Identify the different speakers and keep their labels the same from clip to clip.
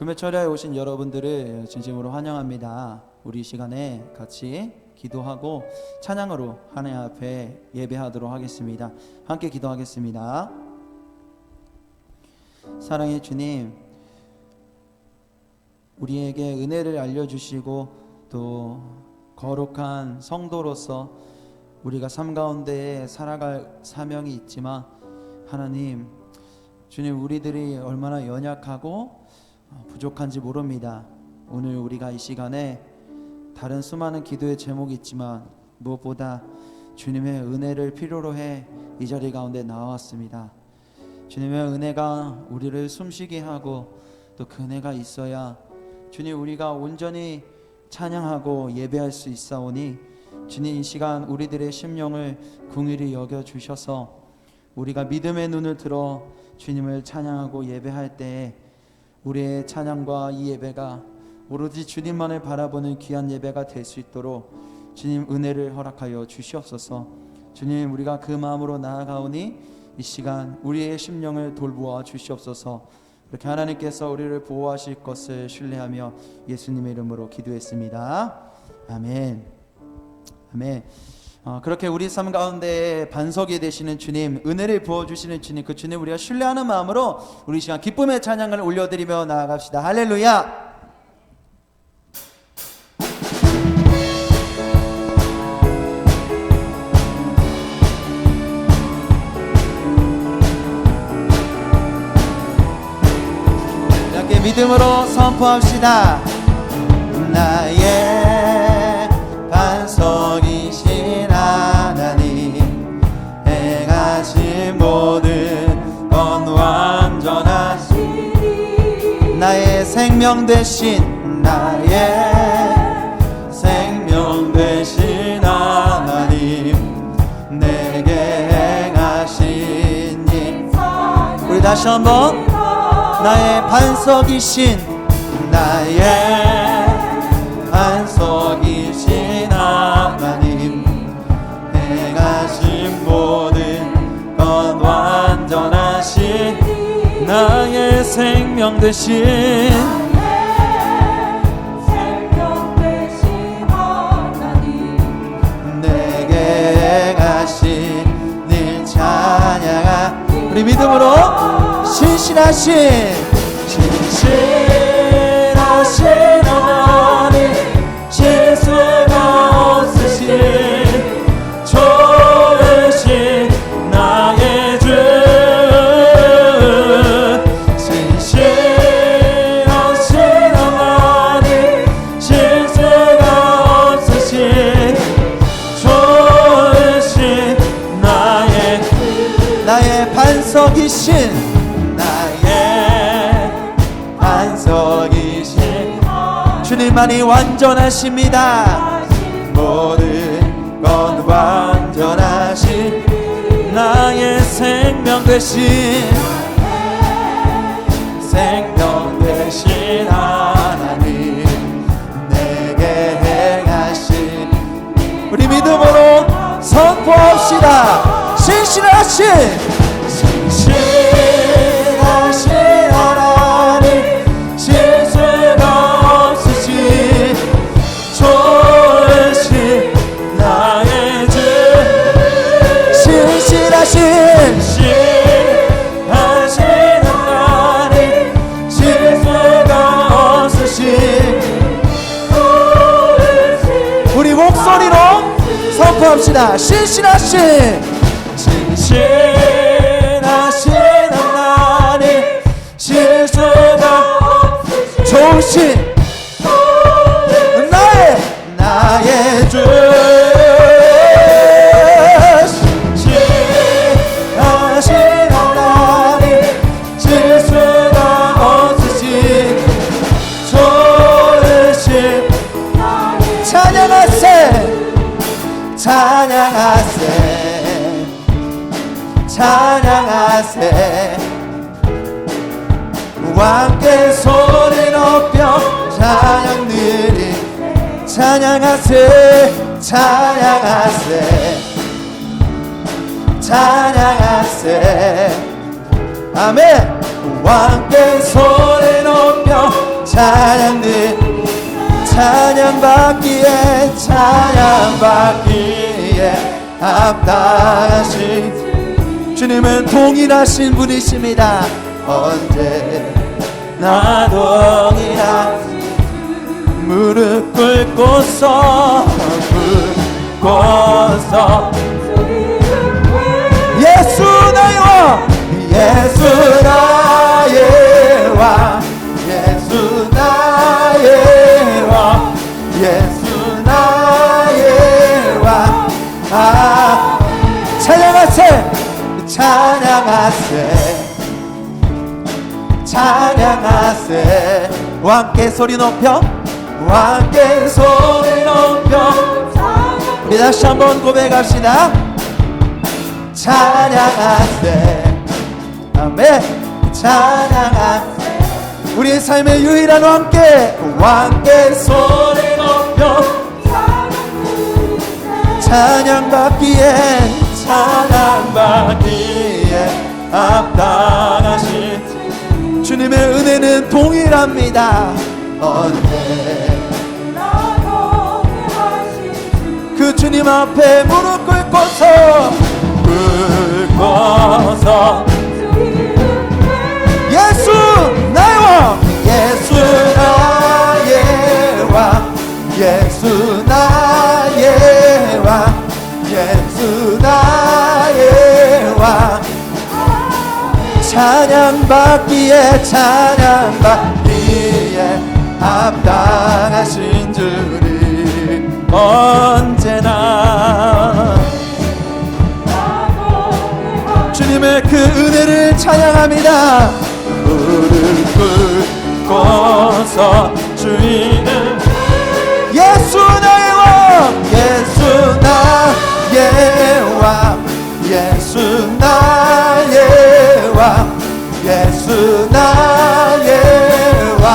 Speaker 1: 금요철에 오신 여러분들을 진심으로 환영합니다. 우리 시간에 같이 기도하고 찬양으로 하나님 앞에 예배하도록 하겠습니다. 함께 기도하겠습니다. 사랑의 주님, 우리에게 은혜를 알려주시고 또 거룩한 성도로서 우리가 삶 가운데 살아갈 사명이 있지만 하나님, 주님, 우리들이 얼마나 연약하고 부족한지 모릅니다. 오늘 우리가 이 시간에 다른 수많은 기도의 제목이 있지만 무엇보다 주님의 은혜를 필요로 해 이 자리 가운데 나왔습니다. 주님의 은혜가 우리를 숨쉬게 하고 또 그 은혜가 있어야 주님, 우리가 온전히 찬양하고 예배할 수 있사오니 주님, 이 시간 우리들의 심령을 긍휼히 여겨주셔서 우리가 믿음의 눈을 들어 주님을 찬양하고 예배할 때에 우리의 찬양과 이 예배가 오로지 주님만을 바라보는 귀한 예배가 될 수 있도록 주님 은혜를 허락하여 주시옵소서. 주님, 우리가 그 마음으로 나아가오니 이 시간 우리의 심령을 돌보아 주시옵소서. 이렇게 하나님께서 우리를 보호하실 것을 신뢰하며 예수님의 이름으로 기도했습니다. 아멘. 아멘. 그렇게 우리 삶 가운데 반석이 되시는 주님, 은혜를 부어주시는 주님, 그 주님 우리가 신뢰하는 마음으로 우리 시간 기쁨의 찬양을 올려드리며 나아갑시다. 할렐루야. 이렇게 믿음으로 선포합시다. 나의 반석이신 하나님, 행하신 모든 건 완전하시니, 나의 생명 되신, 나의 생명 되신 하나님, 내게 행하신 일. 우리 다시 한번. 나의 반석이신, 나의 반석이신 하나님, 행하신 모든 건 완전하신, 나의 생명 되신, 내게 행하신 일 찬양하. 우리 믿음으로 신실하신 하나님, 실수가 없으신 좋으신 나의 주, 신실하신 하나님, 실수가 없으신 좋으신 나의 반석이신, 주님만이 완전하십니다. 모든 건 완전하신, 나의 생명 되신, 생명 되신 하나님, 내게 행하신. 우리 믿음으로 선포합시다. 신실하신 하나님, 실수가 없으신 좋으신 나의 주, 신실하신 하나님, 실수가 없으신. 우리 목소리로 선포합시다. 신실하신 하나님, 실수가 좋으신 나의 주, 신실하신 하나님, 실수가 없으신 좋으신. 찬양하세, 찬양하세, 찬양하세. 함께 소리 높여 찬양 드리. 찬양하세, 찬양하세, 찬양하세. 아멘. 함께 소리 높여 찬양받기에 합당하신 주님은 동일하신 분이십니다. 언제나 동일하신 무릎 꿇고서 예수 나의 왕, 예수 나의 왕, 예수 나의 왕, 예수 나의 왕. 찬양하세, 찬양하세, 찬양하세. 왕께 소리 높여, 왕께 소리 높여. 우리 다시 한번 고백합시다. 찬양하세, 아멘. 찬양하세. 우리의 삶의 유일한 왕께, 왕께 소리 높여. 찬양받기에, 찬양받기에 합당하신 주님의 은혜는 동일합니다. 그 주님 앞에 무릎 꿇고서 예수 나의 왕, 예수 나의 왕, 예수 나의 왕, 예수 나의 왕. 찬양받기에, 찬양받기에 합당하신 주님 언제나 주님의 그 은혜를 찬양합니다. 무릎 꿇고서 주인을 예수 나의 왕, 예수 나의 왕, 예수 나의 왕, 예수 나의 왕.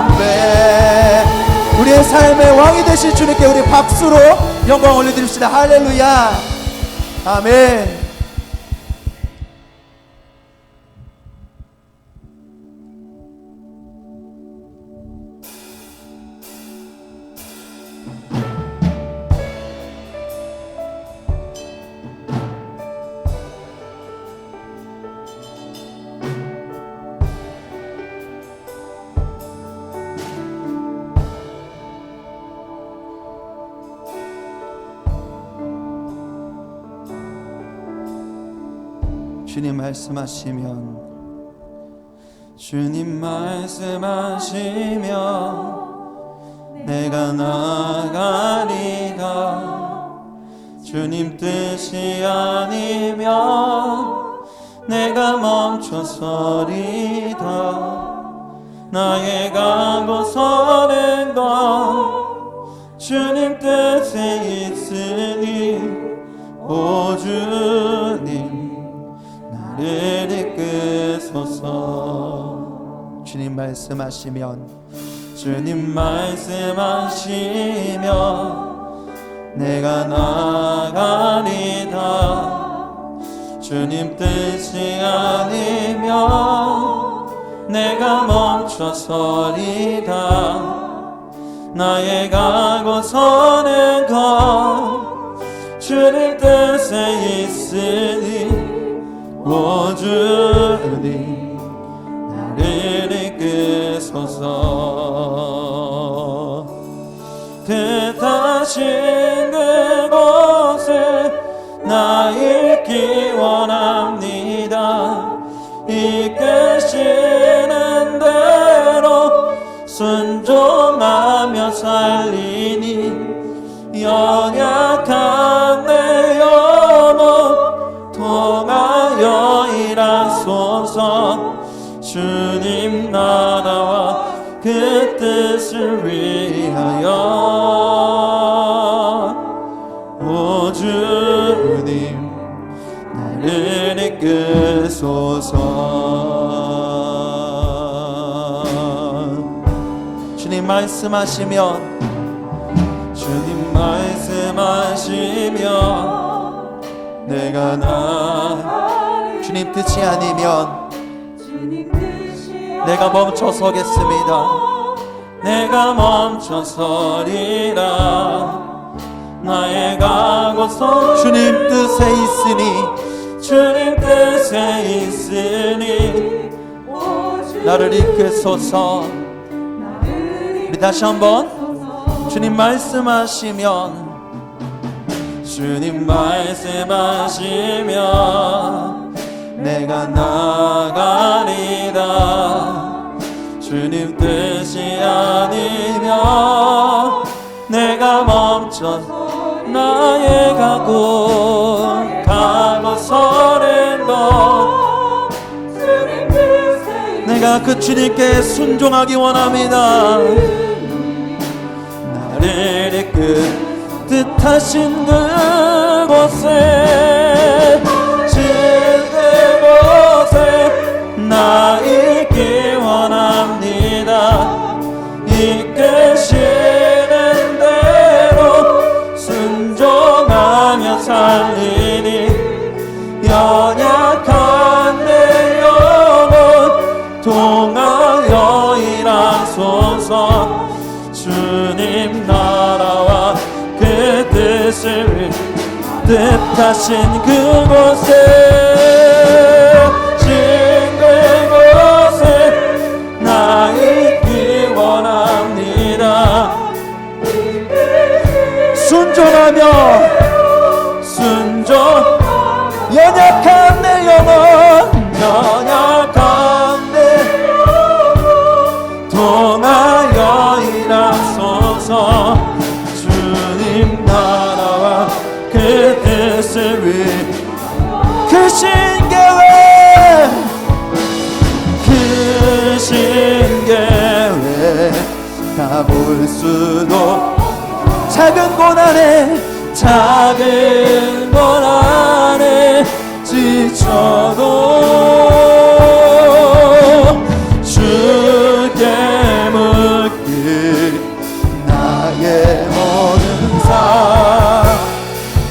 Speaker 1: 아멘. 우리의 삶의 왕이 되신 주님께 우리 박수로 영광 올려드립시다. 할렐루야. 아멘. 주님 말씀하시면, 주님 말씀하시면 내가 나가리다. 주님 뜻이 아니면 내가 멈춰서리다. 나의 가고 서는 것 주님 뜻에 있으니 오 주님 나를 이끄소서. 주님 말씀하시면, 주님 말씀하시면 내가 나가리다. 주님 뜻이 아니면 내가 멈춰서리다. 나의 가고 서는 것 주님 뜻에 있으니 오 주님 나를 이끄소서. 뜻하신 그곳에 나 있기 원합니다. 이끄시는 대로 순종하며 살리니 연약한 내 영혼 통하여 일하소서. 주님 나라와 그 뜻을 위하여 오 주님 나를 이끄소서. 주님 말씀하시면, 주님 말씀하시면 내가 주님 뜻이 아니면 내가 멈춰 서겠습니다. 내가 멈춰 서리라. 나의 각오서 주님 뜻에 있으니, 주님 뜻에 있으니 나를 이끄소서. 우리 다시 한번 주님 말씀하시면, 주님 말씀하시면 내가 나가리라. 주님 뜻이 아니면 내가 멈춰 나의 각오 서는 것. 내가 그 주님께 순종하기 원합니다. 나를 이끌 뜻하신 그곳에, 그곳에 나 있기 원합니다. 이끄시는 대로 순종하며 살리니, 연약한 내 영혼 통하여 일하소서. 주님 나라와 그 뜻을 뜻하신 그곳에, 그곳에 나 있기 원합니다. 순종하며 순종, 연약한 내 영혼, 연약한 내 통하여 일하소서. 주님 나라와 그 뜻을 위해 크신 계획, 크신 계획 다 볼 수도, 작은 고난에 작은 고난에 지쳐도 주께 묻기 나의 모든 삶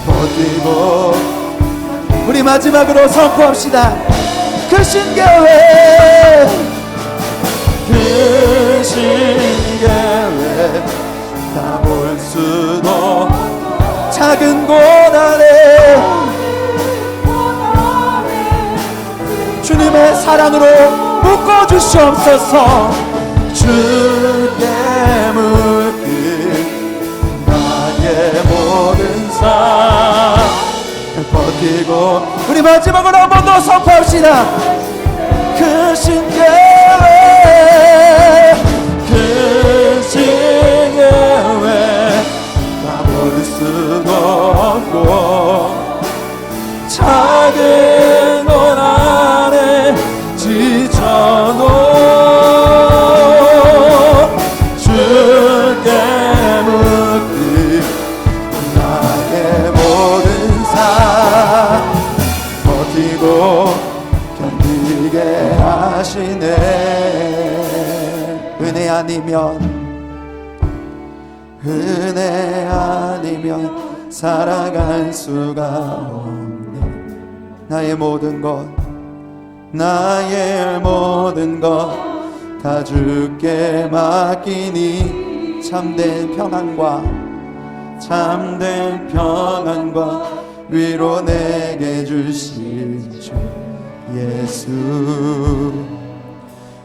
Speaker 1: 버티고. 우리 마지막으로 선포합시다. 크신 계획, 크신 계획 다 볼 수도, 작은 고난에 주님의 사랑으로 묶어주시옵소서. 주께 묻기 나의 모든 삶 버티고. 우리 마지막으로 한 번 더 선포합시다. 크신 계획, 크신 계획 다 볼 수도 없고, 작은 고난에 지쳐도 주께 묻기 나의 모든 삶 버티고 견디게 하시네. 은혜 아니면 살아갈 수가 없네. 나의 모든 것 다 주께 맡기니, 참된 평안과 위로 내게 주신 주 예수.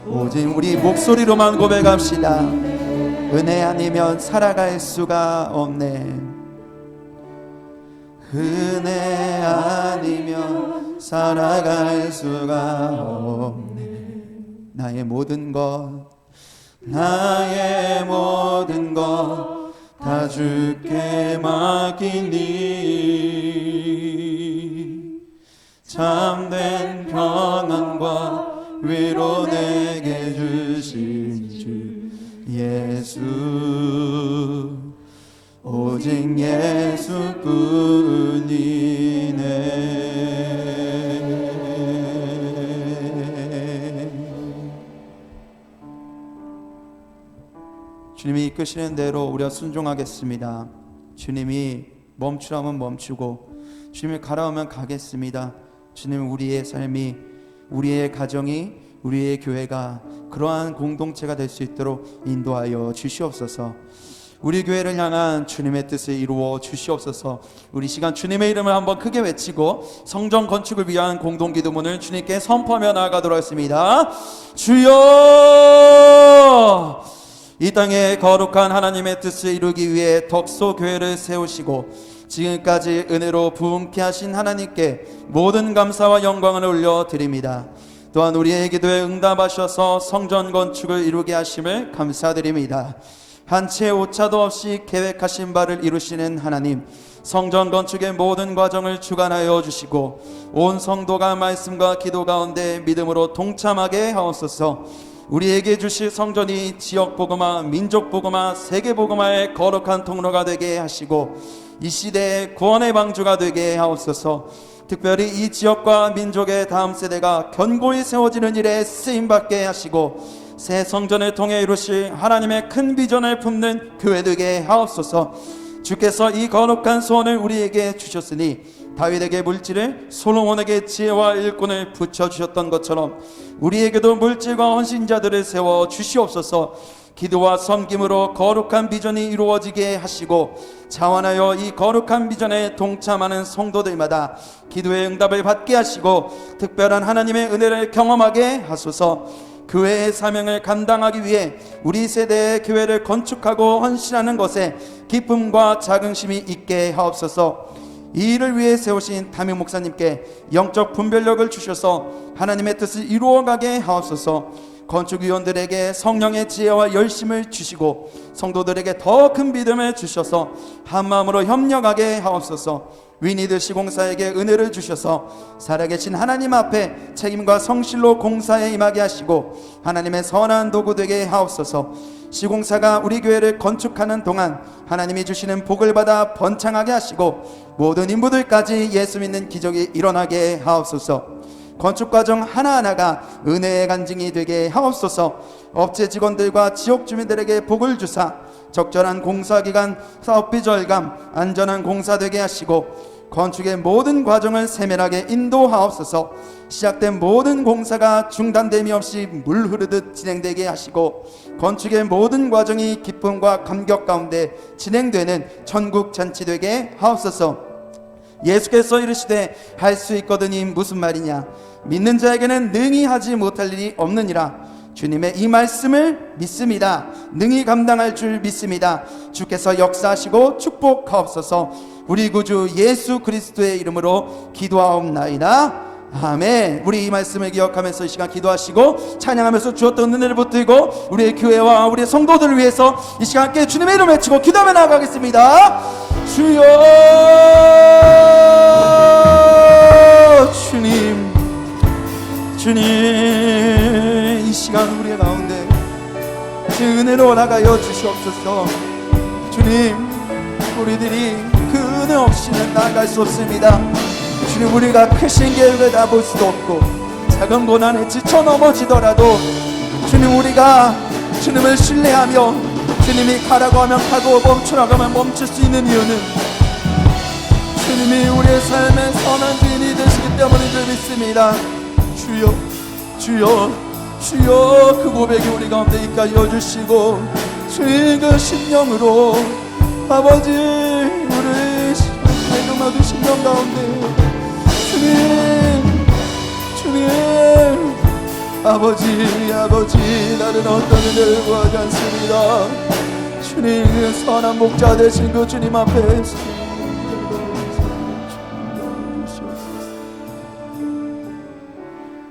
Speaker 1: 오직 우리 목소리로만 고백합시다. 은혜 아니면 살아갈 수가 없네. 은혜 아니면 살아갈 수가 없네. 나의 모든 것 다 주께 맡기니, 참된 평안과 위로 내게 주신 주 예수. 오직 예수뿐이네. 주님이 이끄시는 대로 우리가 순종하겠습니다. 주님이 멈추라면 멈추고, 주님이 가라오면 가겠습니다. 주님, 우리의 삶이, 우리의 가정이, 우리의 교회가 그러한 공동체가 될 수 있도록 인도하여 주시옵소서. 우리 교회를 향한 주님의 뜻을 이루어 주시옵소서. 우리 시간 주님의 이름을 한번 크게 외치고 성전 건축을 위한 공동기도문을 주님께 선포하며 나아가도록 하겠습니다. 주여, 이 땅에 거룩한 하나님의 뜻을 이루기 위해 덕소 교회를 세우시고 지금까지 은혜로 부흥케 하신 하나님께 모든 감사와 영광을 올려드립니다. 또한 우리의 기도에 응답하셔서 성전 건축을 이루게 하심을 감사드립니다. 한 채 오차도 없이 계획하신 바를 이루시는 하나님, 성전 건축의 모든 과정을 주관하여 주시고 온 성도가 말씀과 기도 가운데 믿음으로 동참하게 하옵소서. 우리에게 주실 성전이 지역 복음화, 민족 복음화, 세계 복음화의 거룩한 통로가 되게 하시고 이 시대의 구원의 방주가 되게 하옵소서. 특별히 이 지역과 민족의 다음 세대가 견고히 세워지는 일에 쓰임받게 하시고 새 성전을 통해 이루실 하나님의 큰 비전을 품는 교회 되게 하옵소서. 주께서 이 거룩한 소원을 우리에게 주셨으니 다윗에게 물질을, 솔로몬에게 지혜와 일꾼을 붙여주셨던 것처럼 우리에게도 물질과 헌신자들을 세워 주시옵소서. 기도와 섬김으로 거룩한 비전이 이루어지게 하시고 자원하여 이 거룩한 비전에 동참하는 성도들마다 기도의 응답을 받게 하시고 특별한 하나님의 은혜를 경험하게 하소서. 교회의 사명을 감당하기 위해 우리 세대의 교회를 건축하고 헌신하는 것에 기쁨과 자긍심이 있게 하옵소서. 이 일을 위해 세우신 담임 목사님께 영적 분별력을 주셔서 하나님의 뜻을 이루어가게 하옵소서. 건축위원들에게 성령의 지혜와 열심을 주시고 성도들에게 더 큰 믿음을 주셔서 한마음으로 협력하게 하옵소서. 위니드 시공사에게 은혜를 주셔서 살아계신 하나님 앞에 책임과 성실로 공사에 임하게 하시고 하나님의 선한 도구 되게 하옵소서. 시공사가 우리 교회를 건축하는 동안 하나님이 주시는 복을 받아 번창하게 하시고 모든 인부들까지 예수 믿는 기적이 일어나게 하옵소서. 건축 과정 하나하나가 은혜의 간증이 되게 하옵소서. 업체 직원들과 지역 주민들에게 복을 주사 적절한 공사기간, 사업비 절감, 안전한 공사 되게 하시고 건축의 모든 과정을 세밀하게 인도하옵소서. 시작된 모든 공사가 중단됨이 없이 물 흐르듯 진행되게 하시고 건축의 모든 과정이 기쁨과 감격 가운데 진행되는 천국 잔치 되게 하옵소서. 예수께서 이르시되 할 수 있거든이 무슨 말이냐, 믿는 자에게는 능히 하지 못할 일이 없느니라. 주님의 이 말씀을 믿습니다. 능히 감당할 줄 믿습니다. 주께서 역사하시고 축복하옵소서. 우리 구주 예수 그리스도의 이름으로 기도하옵나이다. 아멘. 우리 이 말씀을 기억하면서 이 시간 기도하시고 찬양하면서 주었던 은혜를 붙들고 우리의 교회와 우리의 성도들을 위해서 이 시간 함께 주님의 이름을 외치고 기도하며 나아가겠습니다. 주여, 주님, 주님, 이 시간 우리의 가운데 주 은혜로 나가여 주시옵소서. 주님, 우리들이 그 은혜 없이는 나아갈 수 없습니다. 주님, 우리가 크신 계획을 다 볼 수도 없고 작은 고난에 지쳐 넘어지더라도 주님, 우리가 주님을 신뢰하며 주님이 가라고 하면 가고 멈추라고 하면 멈출 수 있는 이유는 주님이 우리의 삶의 선한 주인이 되시기 때문인 줄 믿습니다. 주여, 주여, 주여, 그 고백이 우리 가운데 있게 여주시고 주의 그 심령으로 아버지 우리 내가 심령 가운데 주님, 주님, 아버지, 아버지, 나는 어떤 은혜를 구하지 않습니다. 주님, 선한 목자 되신 그 주님 앞에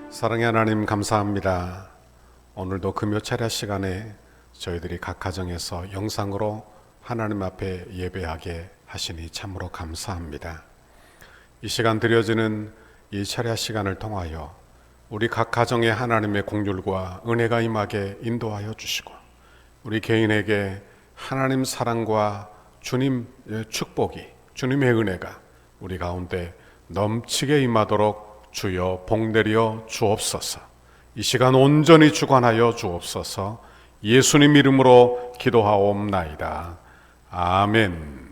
Speaker 2: 사랑의 하나님 감사합니다. 오늘도 금요차례 시간에 저희들이 각 가정에서 영상으로 하나님 앞에 예배하게 하시니 참으로 감사합니다. 이 시간 드려지는 이 차례 시간을 통하여 우리 각 가정에 하나님의 공율과 은혜가 임하게 인도하여 주시고 우리 개인에게 하나님 사랑과 주님의 축복이, 주님의 은혜가 우리 가운데 넘치게 임하도록 주여 복내려 주옵소서. 이 시간 온전히 주관하여 주옵소서. 예수님 이름으로 기도하옵나이다. 아멘.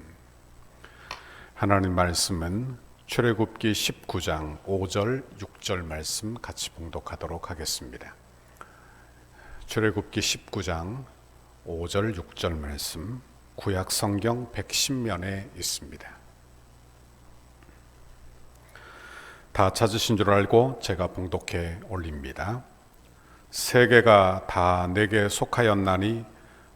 Speaker 2: 하나님 말씀은 출애굽기 19장 5절 6절 말씀 같이 봉독하도록 하겠습니다. 출애굽기 19장 5절 6절 말씀 구약 성경 110면에 있습니다. 다 찾으신 줄 알고 제가 봉독해 올립니다. 세계가 다 내게 속하였나니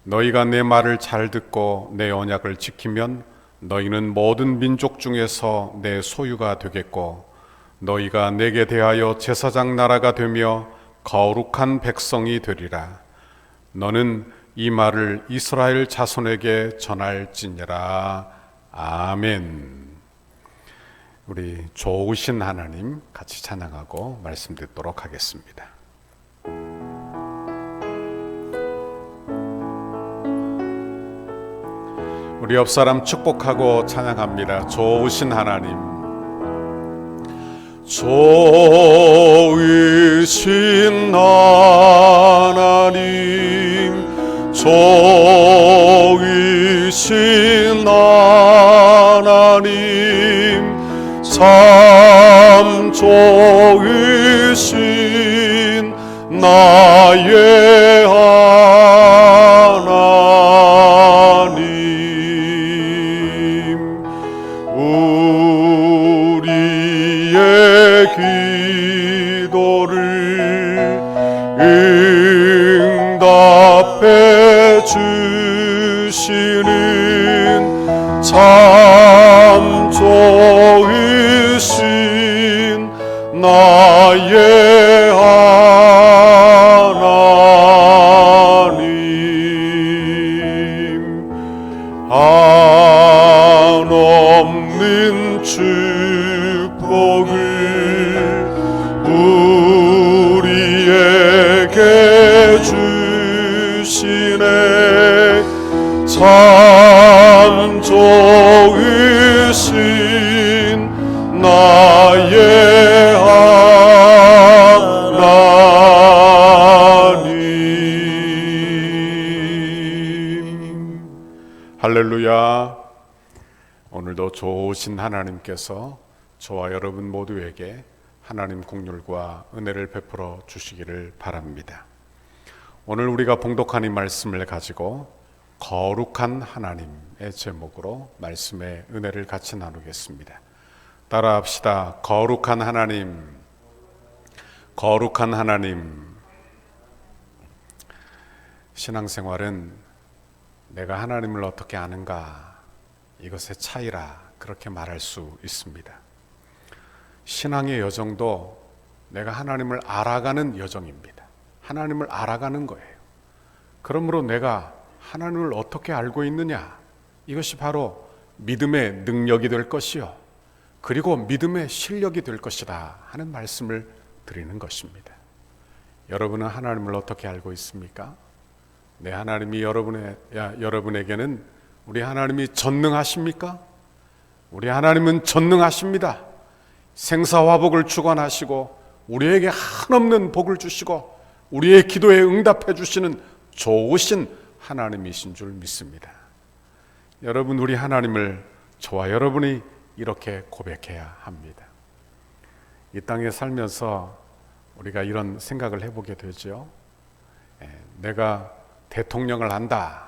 Speaker 2: 너희가 내 말을 잘 듣고 내 언약을 지키면 너희는 모든 민족 중에서 내 소유가 되겠고 너희가 내게 대하여 제사장 나라가 되며 거룩한 백성이 되리라. 너는 이 말을 이스라엘 자손에게 전할지니라. 아멘. 우리 좋으신 하나님 같이 찬양하고 말씀 듣도록 하겠습니다. 우리 옆 사람 축복하고 찬양합니다. 좋으신 하나님, 좋으신 하나님, 좋으신 하나님, 참 좋으신 나의 하나님, 우리의 기도를 응답해 주시는 참 좋으신 나의 하나님, 한없는 축복을 우리에게 주시네. 참 좋으신 나의 하나님. 할렐루야. 오늘도 좋으신 하나님께서 저와 여러분 모두에게 하나님 긍휼과 은혜를 베풀어 주시기를 바랍니다. 오늘 우리가 봉독한 이 말씀을 가지고 거룩한 하나님의 제목으로 말씀의 은혜를 같이 나누겠습니다. 따라합시다. 거룩한 하나님, 거룩한 하나님. 신앙생활은 내가 하나님을 어떻게 아는가, 이것의 차이라 그렇게 말할 수 있습니다. 신앙의 여정도 내가 하나님을 알아가는 여정입니다. 하나님을 알아가는 거예요. 그러므로 내가 하나님을 어떻게 알고 있느냐, 이것이 바로 믿음의 능력이 될 것이요, 그리고 믿음의 실력이 될 것이다 하는 말씀을 드리는 것입니다. 여러분은 하나님을 어떻게 알고 있습니까? 내 하나님이 여러분에게는 우리 하나님이 전능하십니까? 우리 하나님은 전능하십니다. 생사화복을 주관하시고 우리에게 한없는 복을 주시고 우리의 기도에 응답해 주시는 좋으신 하나님이신 줄 믿습니다. 여러분, 우리 하나님을 저와 여러분이 이렇게 고백해야 합니다. 이 땅에 살면서 우리가 이런 생각을 해보게 되죠. 내가 대통령을 안다,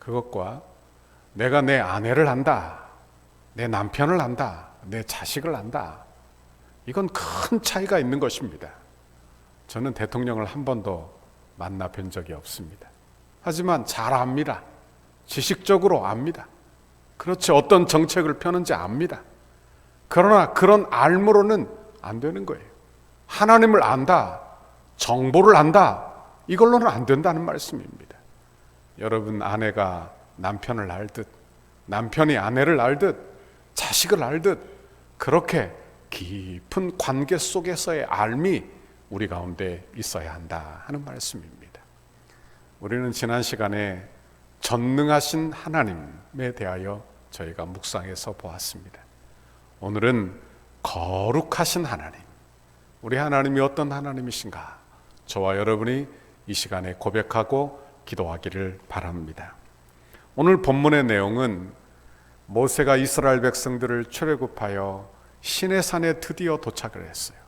Speaker 2: 그것과 내가 내 아내를 안다, 내 남편을 안다, 내 자식을 안다, 이건 큰 차이가 있는 것입니다. 저는 대통령을 한 번도 만나 뵌 적이 없습니다. 하지만 잘 압니다. 지식적으로 압니다. 그렇지, 어떤 정책을 펴는지 압니다. 그러나 그런 알므로는 안 되는 거예요. 하나님을 안다, 정보를 안다, 이걸로는 안 된다는 말씀입니다. 여러분, 아내가 남편을 알듯, 남편이 아내를 알듯, 자식을 알듯, 그렇게 깊은 관계 속에서의 알미 우리 가운데 있어야 한다 하는 말씀입니다. 우리는 지난 시간에 전능하신 하나님에 대하여 저희가 묵상해서 보았습니다. 오늘은 거룩하신 하나님, 우리 하나님이 어떤 하나님이신가, 저와 여러분이 이 시간에 고백하고 기도하기를 바랍니다. 오늘 본문의 내용은 모세가 이스라엘 백성들을 출애굽하여 시내산에 드디어 도착을 했어요.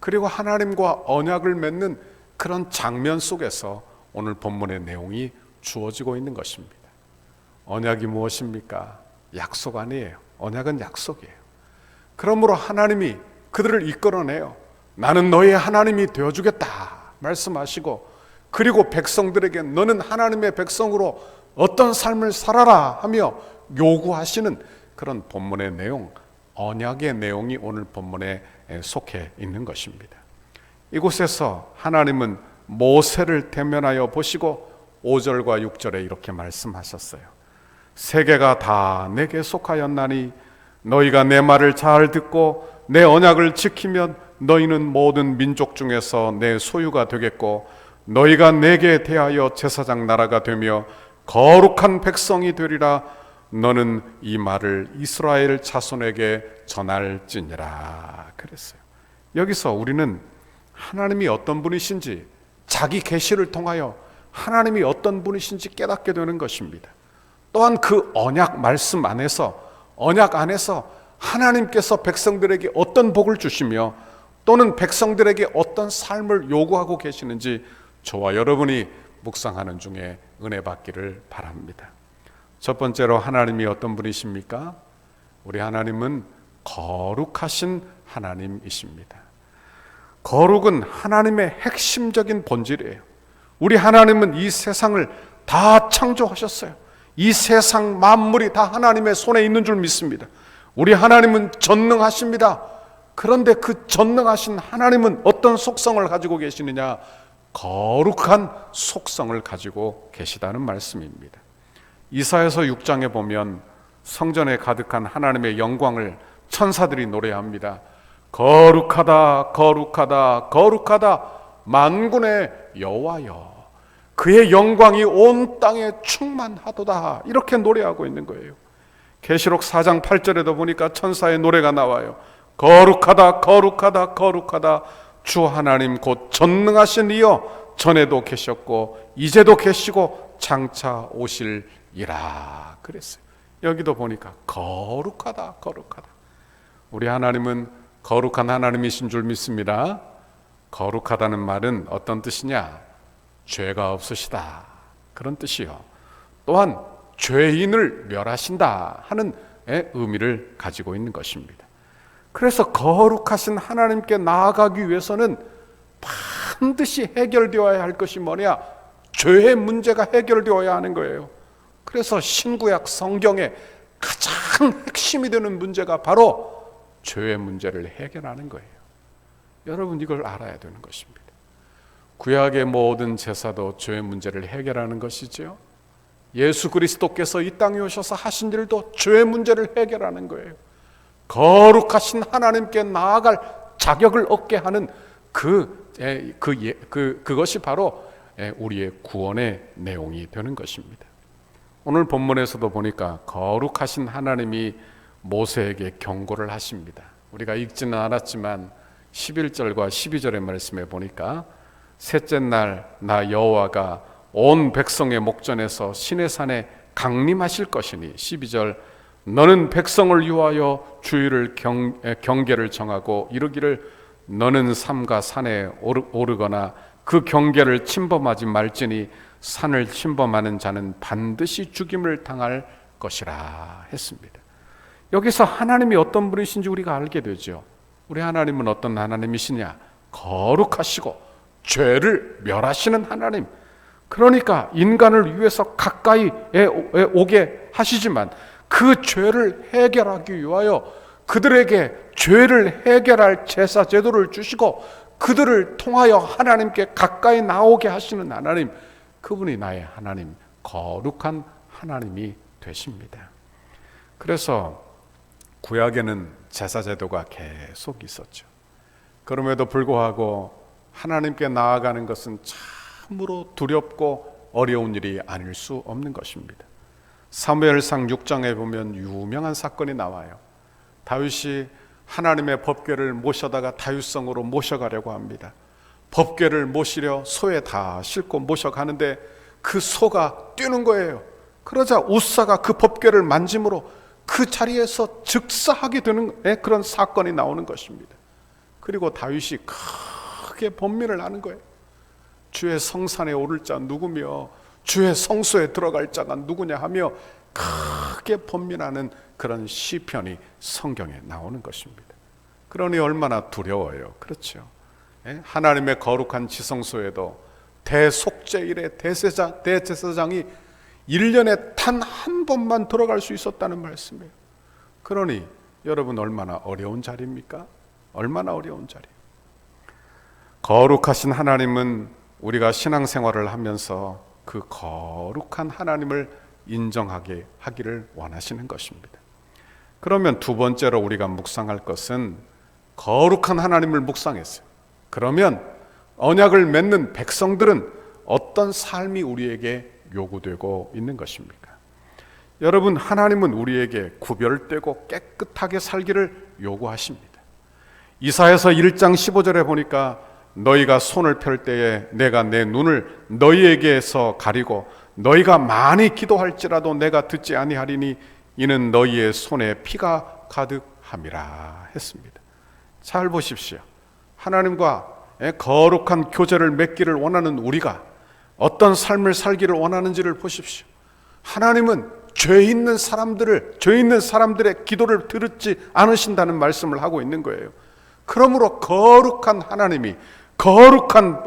Speaker 2: 그리고 하나님과 언약을 맺는 그런 장면 속에서 오늘 본문의 내용이 주어지고 있는 것입니다. 언약이 무엇입니까? 약속 아니에요. 언약은 약속이에요. 그러므로 하나님이 그들을 이끌어내요. 나는 너의 하나님이 되어주겠다 말씀하시고, 그리고 백성들에게 너는 하나님의 백성으로 어떤 삶을 살아라 하며 요구하시는 그런 본문의 내용, 언약의 내용이 오늘 본문에 속해 있는 것입니다. 이곳에서 하나님은 모세를 대면하여 보시고 5절과 6절에 이렇게 말씀하셨어요. 세계가 다 내게 속하였나니 너희가 내 말을 잘 듣고 내 언약을 지키면 너희는 모든 민족 중에서 내 소유가 되겠고 너희가 내게 대하여 제사장 나라가 되며 거룩한 백성이 되리라. 너는 이 말을 이스라엘 자손에게 전할지니라 그랬어요. 여기서 우리는 하나님이 어떤 분이신지, 자기 계시를 통하여 하나님이 어떤 분이신지 깨닫게 되는 것입니다. 또한 그 언약 말씀 안에서, 언약 안에서 하나님께서 백성들에게 어떤 복을 주시며 또는 백성들에게 어떤 삶을 요구하고 계시는지 저와 여러분이 묵상하는 중에 은혜 받기를 바랍니다. 첫 번째로 하나님이 어떤 분이십니까? 우리 하나님은 거룩하신 하나님이십니다. 거룩은 하나님의 핵심적인 본질이에요. 우리 하나님은 이 세상을 다 창조하셨어요. 이 세상 만물이 다 하나님의 손에 있는 줄 믿습니다. 우리 하나님은 전능하십니다. 그런데 그 전능하신 하나님은 어떤 속성을 가지고 계시느냐? 거룩한 속성을 가지고 계시다는 말씀입니다. 이사야서 6장에 보면 성전에 가득한 하나님의 영광을 천사들이 노래합니다. 거룩하다 거룩하다 거룩하다 만군의 여호와여, 그의 영광이 온 땅에 충만하도다, 이렇게 노래하고 있는 거예요. 계시록 4장 8절에도 보니까 천사의 노래가 나와요. 거룩하다 거룩하다 거룩하다 주 하나님 곧 전능하신 이여, 전에도 계셨고 이제도 계시고 장차 오실이라 그랬어요. 여기도 보니까 거룩하다 거룩하다. 우리 하나님은 거룩한 하나님이신 줄 믿습니다. 거룩하다는 말은 어떤 뜻이냐? 죄가 없으시다, 그런 뜻이요. 또한 죄인을 멸하신다 하는 의미를 가지고 있는 것입니다. 그래서 거룩하신 하나님께 나아가기 위해서는 반드시 해결되어야 할 것이 뭐냐? 죄의 문제가 해결되어야 하는 거예요. 그래서 신구약 성경의 가장 핵심이 되는 문제가 바로 죄의 문제를 해결하는 거예요. 여러분, 이걸 알아야 되는 것입니다. 구약의 모든 제사도 죄의 문제를 해결하는 것이지요. 예수 그리스도께서 이 땅에 오셔서 하신 일도 죄의 문제를 해결하는 거예요. 거룩하신 하나님께 나아갈 자격을 얻게 하는 그것이 바로 우리의 구원의 내용이 되는 것입니다. 오늘 본문에서도 보니까 거룩하신 하나님이 모세에게 경고를 하십니다. 우리가 읽지는 않았지만 11절과 12절의 말씀에 보니까 셋째 날 나 여호와가 온 백성의 목전에서 시내산에 강림하실 것이니, 12절, 너는 백성을 위하여 주의를 경계를 정하고 이르기를 너는 삼가 산에 오르거나 그 경계를 침범하지 말지니 산을 침범하는 자는 반드시 죽임을 당할 것이라 했습니다. 여기서 하나님이 어떤 분이신지 우리가 알게 되죠. 우리 하나님은 어떤 하나님이시냐? 거룩하시고 죄를 멸하시는 하나님. 그러니까 인간을 위해서 가까이 오게 하시지만 그 죄를 해결하기 위하여 그들에게 죄를 해결할 제사 제도를 주시고 그들을 통하여 하나님께 가까이 나오게 하시는 하나님, 그분이 나의 하나님, 거룩한 하나님이 되십니다. 그래서 구약에는 제사 제도가 계속 있었죠. 그럼에도 불구하고 하나님께 나아가는 것은 참으로 두렵고 어려운 일이 아닐 수 없는 것입니다. 사무엘상 6장에 보면 유명한 사건이 나와요. 다윗이 하나님의 법궤를 모셔다가 다윗성으로 모셔가려고 합니다. 법궤를 모시려 소에 다 싣고 모셔가는데 그 소가 뛰는 거예요. 그러자 우사가 그 법궤를 만짐으로 그 자리에서 즉사하게 되는 그런 사건이 나오는 것입니다. 그리고 다윗이 크게 번민을 하는 거예요. 주의 성산에 오를 자 누구며 주의 성소에 들어갈 자가 누구냐 하며 크게 번민하는 그런 시편이 성경에 나오는 것입니다. 그러니 얼마나 두려워요. 그렇죠. 하나님의 거룩한 지성소에도 대속죄일에 대제사장이 1년에 단 한 번만 들어갈 수 있었다는 말씀이에요. 그러니 여러분 얼마나 어려운 자리입니까? 얼마나 어려운 자리. 거룩하신 하나님은 우리가 신앙생활을 하면서 그 거룩한 하나님을 인정하게 하기를 원하시는 것입니다. 그러면 두 번째로 우리가 묵상할 것은 거룩한 하나님을 묵상했어요. 그러면 언약을 맺는 백성들은 어떤 삶이 우리에게 요구되고 있는 것입니까? 여러분, 하나님은 우리에게 구별되고 깨끗하게 살기를 요구하십니다. 이사야서 1장 15절에 보니까 너희가 손을 펼 때에 내가 내 눈을 너희에게서 가리고 너희가 많이 기도할지라도 내가 듣지 아니하리니 이는 너희의 손에 피가 가득함이라 했습니다. 잘 보십시오. 하나님과 거룩한 교제를 맺기를 원하는 우리가 어떤 삶을 살기를 원하는지를 보십시오. 하나님은 죄 있는 사람들의 기도를 들지 않으신다는 말씀을 하고 있는 거예요. 그러므로 거룩한 하나님이 거룩한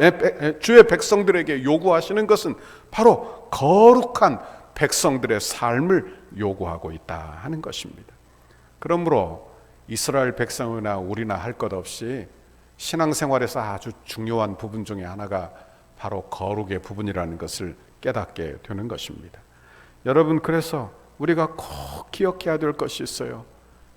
Speaker 2: 주의 백성들에게 요구하시는 것은 바로 거룩한 백성들의 삶을 요구하고 있다 하는 것입니다. 그러므로 이스라엘 백성이나 우리나 할 것 없이 신앙생활에서 아주 중요한 부분 중에 하나가 바로 거룩의 부분이라는 것을 깨닫게 되는 것입니다. 여러분, 그래서 우리가 꼭 기억해야 될 것이 있어요.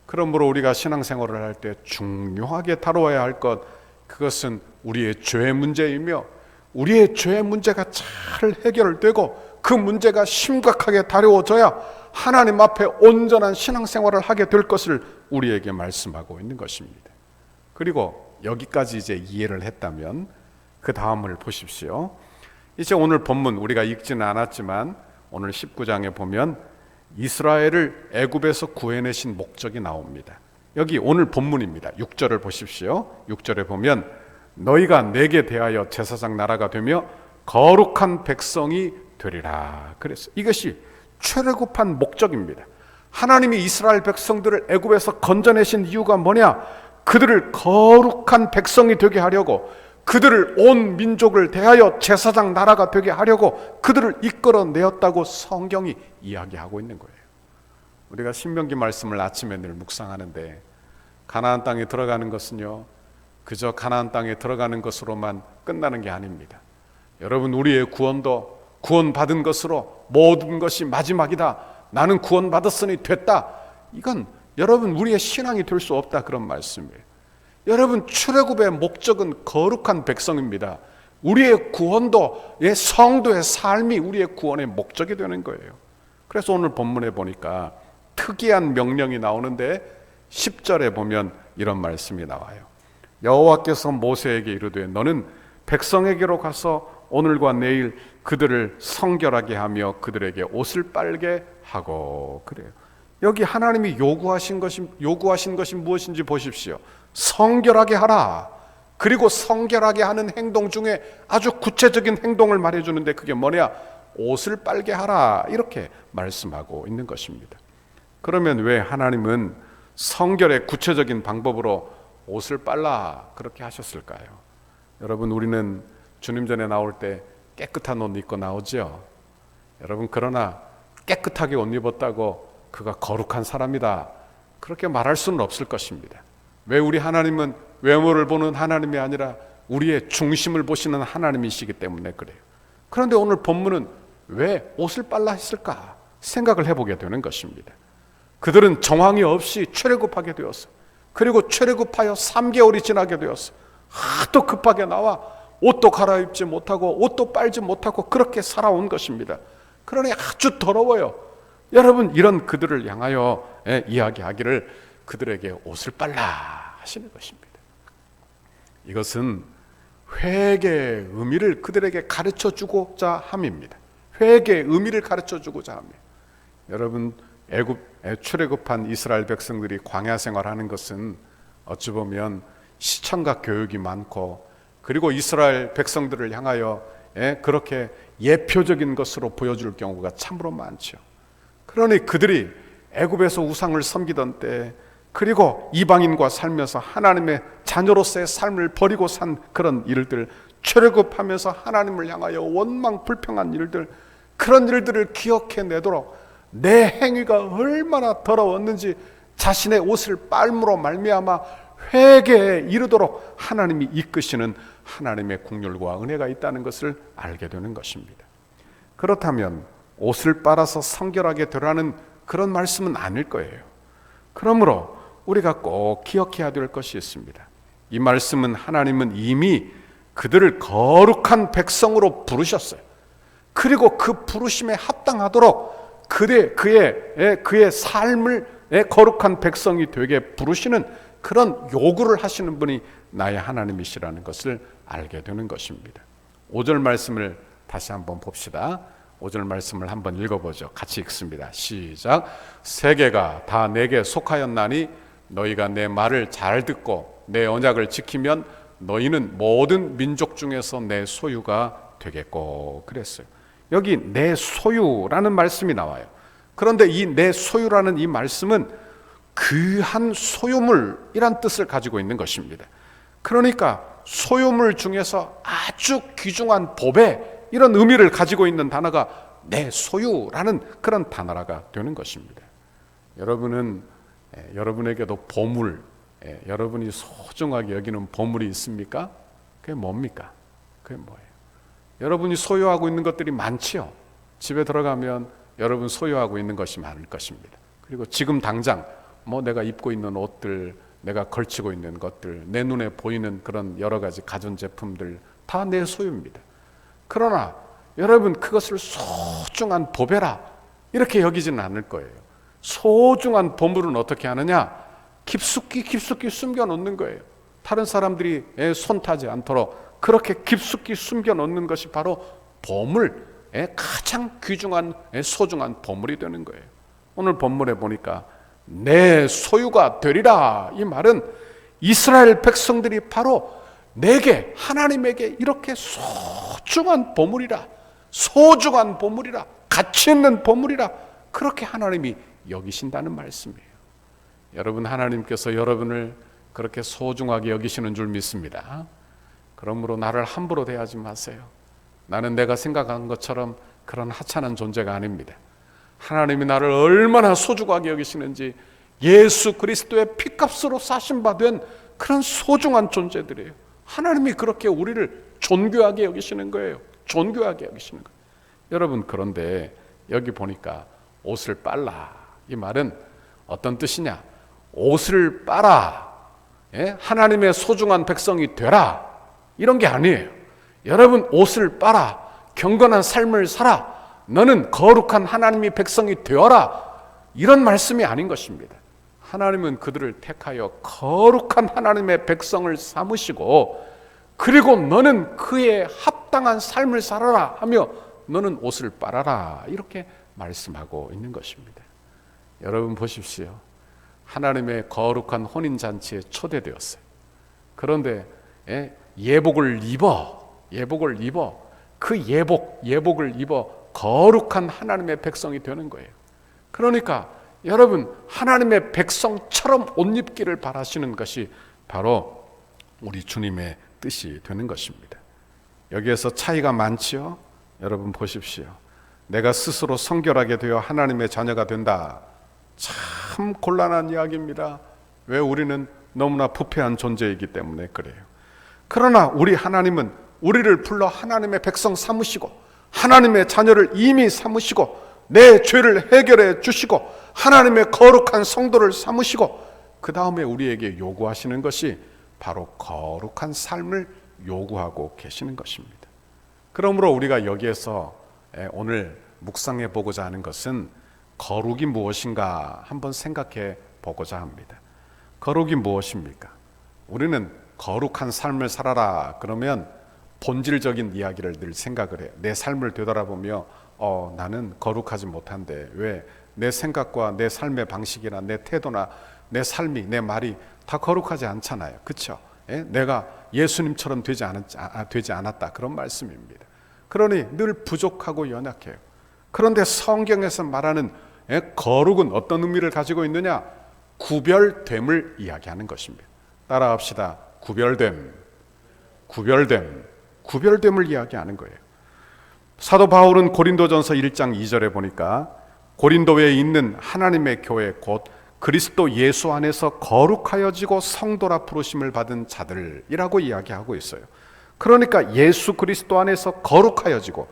Speaker 2: 그러므로 우리가 신앙생활을 할 때 중요하게 다루어야 할 것, 그것은 우리의 죄 문제이며 우리의 죄 문제가 잘 해결되고 그 문제가 심각하게 다루어져야 하나님 앞에 온전한 신앙생활을 하게 될 것을 우리에게 말씀하고 있는 것입니다. 그리고 여기까지 이제 이해를 했다면 그 다음을 보십시오. 이제 오늘 본문 우리가 읽지는 않았지만 오늘 19장에 보면 이스라엘을 애굽에서 구해내신 목적이 나옵니다. 여기 오늘 본문입니다. 6절을 보십시오. 6절에 보면 너희가 내게 대하여 제사장 나라가 되며 거룩한 백성이 되리라. 그래서 이것이 최고급한 목적입니다. 하나님이 이스라엘 백성들을 애굽에서 건져내신 이유가 뭐냐? 그들을 거룩한 백성이 되게 하려고, 그들을 온 민족을 대하여 제사장 나라가 되게 하려고 그들을 이끌어내었다고 성경이 이야기하고 있는 거예요. 우리가 신명기 말씀을 아침에 늘 묵상하는데 가나안 땅에 들어가는 것은요, 그저 가나안 땅에 들어가는 것으로만 끝나는 게 아닙니다. 여러분, 우리의 구원도 구원받은 것으로 모든 것이 마지막이다, 나는 구원받았으니 됐다, 이건 여러분 우리의 신앙이 될 수 없다, 그런 말씀이에요. 여러분, 출애굽의 목적은 거룩한 백성입니다. 우리의 구원도, 성도의 삶이 우리의 구원의 목적이 되는 거예요. 그래서 오늘 본문에 보니까 특이한 명령이 나오는데 10절에 보면 이런 말씀이 나와요. 여호와께서 모세에게 이르되 너는 백성에게로 가서 오늘과 내일 그들을 성결하게 하며 그들에게 옷을 빨게 하고. 그래요. 여기 하나님이 요구하신 것이 무엇인지 보십시오. 성결하게 하라. 그리고 성결하게 하는 행동 중에 아주 구체적인 행동을 말해주는데 그게 뭐냐? 옷을 빨게 하라. 이렇게 말씀하고 있는 것입니다. 그러면 왜 하나님은 성결의 구체적인 방법으로 옷을 빨라 그렇게 하셨을까요? 여러분, 우리는 주님 전에 나올 때 깨끗한 옷 입고 나오죠. 여러분, 그러나 깨끗하게 옷 입었다고 그가 거룩한 사람이다 그렇게 말할 수는 없을 것입니다. 왜? 우리 하나님은 외모를 보는 하나님이 아니라 우리의 중심을 보시는 하나님이시기 때문에 그래요. 그런데 오늘 본문은 왜 옷을 빨라 했을까 생각을 해보게 되는 것입니다. 그들은 정황이 없이 출애굽하게 되었어. 그리고 출애굽하여 3개월이 지나게 되었어. 하도 급하게 나와 옷도 갈아입지 못하고 옷도 빨지 못하고 그렇게 살아온 것입니다. 그러니 아주 더러워요. 여러분, 이런 그들을 향하여 이야기하기를 그들에게 옷을 빨라 하시는 것입니다. 이것은 회개의 의미를 그들에게 가르쳐주고자 함입니다. 회개의 의미를 가르쳐주고자 합니다. 여러분, 출애굽한 이스라엘 백성들이 광야 생활하는 것은 어찌 보면 시청각 교육이 많고, 그리고 이스라엘 백성들을 향하여 그렇게 예표적인 것으로 보여줄 경우가 참으로 많죠. 그러니 그들이 애굽에서 우상을 섬기던 때, 그리고 이방인과 살면서 하나님의 자녀로서의 삶을 버리고 산 그런 일들, 출애굽하면서 하나님을 향하여 원망 불평한 일들, 그런 일들을 기억해내도록 내 행위가 얼마나 더러웠는지 자신의 옷을 빨므로 말미암아 회개에 이르도록 하나님이 이끄시는 하나님의 긍휼과 은혜가 있다는 것을 알게 되는 것입니다. 그렇다면 옷을 빨아서 성결하게 되라는 그런 말씀은 아닐 거예요. 그러므로 우리가 꼭 기억해야 될 것이 있습니다. 이 말씀은 하나님은 이미 그들을 거룩한 백성으로 부르셨어요. 그리고 그 부르심에 합당하도록 그의 삶을 거룩한 백성이 되게 부르시는 그런 요구를 하시는 분이 나의 하나님이시라는 것을 알게 되는 것입니다. 5절 말씀을 다시 한번 봅시다. 5절 말씀을 한번 읽어보죠. 같이 읽습니다. 시작. 세계가 다 내게 속하였나니 너희가 내 말을 잘 듣고 내 언약을 지키면 너희는 모든 민족 중에서 내 소유가 되겠고, 그랬어요. 여기 내 소유라는 말씀이 나와요. 그런데 이 내 소유라는 이 말씀은 귀한 소유물이란 뜻을 가지고 있는 것입니다. 그러니까 소유물 중에서 아주 귀중한 보배, 이런 의미를 가지고 있는 단어가 내 소유라는 그런 단어가 되는 것입니다. 여러분은 여러분에게도 보물, 여러분이 소중하게 여기는 보물이 있습니까? 그게 뭡니까? 그게 뭐예요? 여러분이 소유하고 있는 것들이 많지요. 집에 들어가면 여러분 소유하고 있는 것이 많을 것입니다. 그리고 지금 당장 내가 입고 있는 옷들, 내가 걸치고 있는 것들, 내 눈에 보이는 그런 여러 가지 가전제품들 다 내 소유입니다. 그러나 여러분 그것을 소중한 보배라 이렇게 여기지는 않을 거예요. 소중한 보물은 어떻게 하느냐? 깊숙이 숨겨 놓는 거예요. 다른 사람들이 손 타지 않도록 그렇게 깊숙이 숨겨 놓는 것이 바로 보물, 가장 귀중한 소중한 보물이 되는 거예요. 오늘 본문에 보니까 내 소유가 되리라, 이 말은 이스라엘 백성들이 바로 내게, 하나님에게 이렇게 소중한 보물이라, 소중한 보물이라, 가치 있는 보물이라 그렇게 하나님이 여기신다는 말씀이에요. 여러분, 하나님께서 여러분을 그렇게 소중하게 여기시는 줄 믿습니다. 그러므로 나를 함부로 대하지 마세요. 나는 내가 생각한 것처럼 그런 하찮은 존재가 아닙니다. 하나님이 나를 얼마나 소중하게 여기시는지, 예수 그리스도의 피값으로 사신 바 된 그런 소중한 존재들이에요. 하나님이 그렇게 우리를 존귀하게 여기시는 거예요. 존귀하게 여기시는 거예요. 여러분, 그런데 여기 보니까 옷을 빨라, 이 말은 어떤 뜻이냐? 옷을 빨아, 하나님의 소중한 백성이 되라, 이런 게 아니에요. 여러분, 옷을 빨아, 경건한 삶을 살아, 너는 거룩한 하나님의 백성이 되어라, 이런 말씀이 아닌 것입니다. 하나님은 그들을 택하여 거룩한 하나님의 백성을 삼으시고, 그리고 너는 그에 합당한 삶을 살아라 하며 너는 옷을 빨아라, 이렇게 말씀하고 있는 것입니다. 여러분 보십시오. 하나님의 거룩한 혼인잔치에 초대되었어요. 그런데 예복을 입어 그 예복을 입어 거룩한 하나님의 백성이 되는 거예요. 그러니까 여러분, 하나님의 백성처럼 옷 입기를 바라시는 것이 바로 우리 주님의 뜻이 되는 것입니다. 여기에서 차이가 많지요. 여러분 보십시오. 내가 스스로 성결하게 되어 하나님의 자녀가 된다, 참 곤란한 이야기입니다. 왜? 우리는 너무나 부패한 존재이기 때문에 그래요. 그러나 우리 하나님은 우리를 불러 하나님의 백성 삼으시고 하나님의 자녀를 이미 삼으시고 내 죄를 해결해 주시고 하나님의 거룩한 성도를 삼으시고 그 다음에 우리에게 요구하시는 것이 바로 거룩한 삶을 요구하고 계시는 것입니다. 그러므로 우리가 여기에서 오늘 묵상해 보고자 하는 것은 거룩이 무엇인가 한번 생각해 보고자 합니다. 거룩이 무엇입니까? 우리는 거룩한 삶을 살아라 그러면 본질적인 이야기를 늘 생각을 해요. 내 삶을 되돌아보며 나는 거룩하지 못한데 왜? 내 생각과 내 삶의 방식이나 내 태도나 내 삶이, 내 말이 다 거룩하지 않잖아요. 그렇죠? 내가 예수님처럼 되지 않았다, 그런 말씀입니다. 그러니 늘 부족하고 연약해요. 그런데 성경에서 말하는 거룩은 어떤 의미를 가지고 있느냐? 구별됨을 이야기하는 것입니다. 따라합시다. 구별됨을 이야기하는 거예요. 사도 바울은 고린도전서 1장 2절에 보니까 고린도에 있는 하나님의 교회 곧 그리스도 예수 안에서 거룩하여지고 성도라 부르심을 받은 자들이라고 이야기하고 있어요. 그러니까 예수 그리스도 안에서 거룩하여지고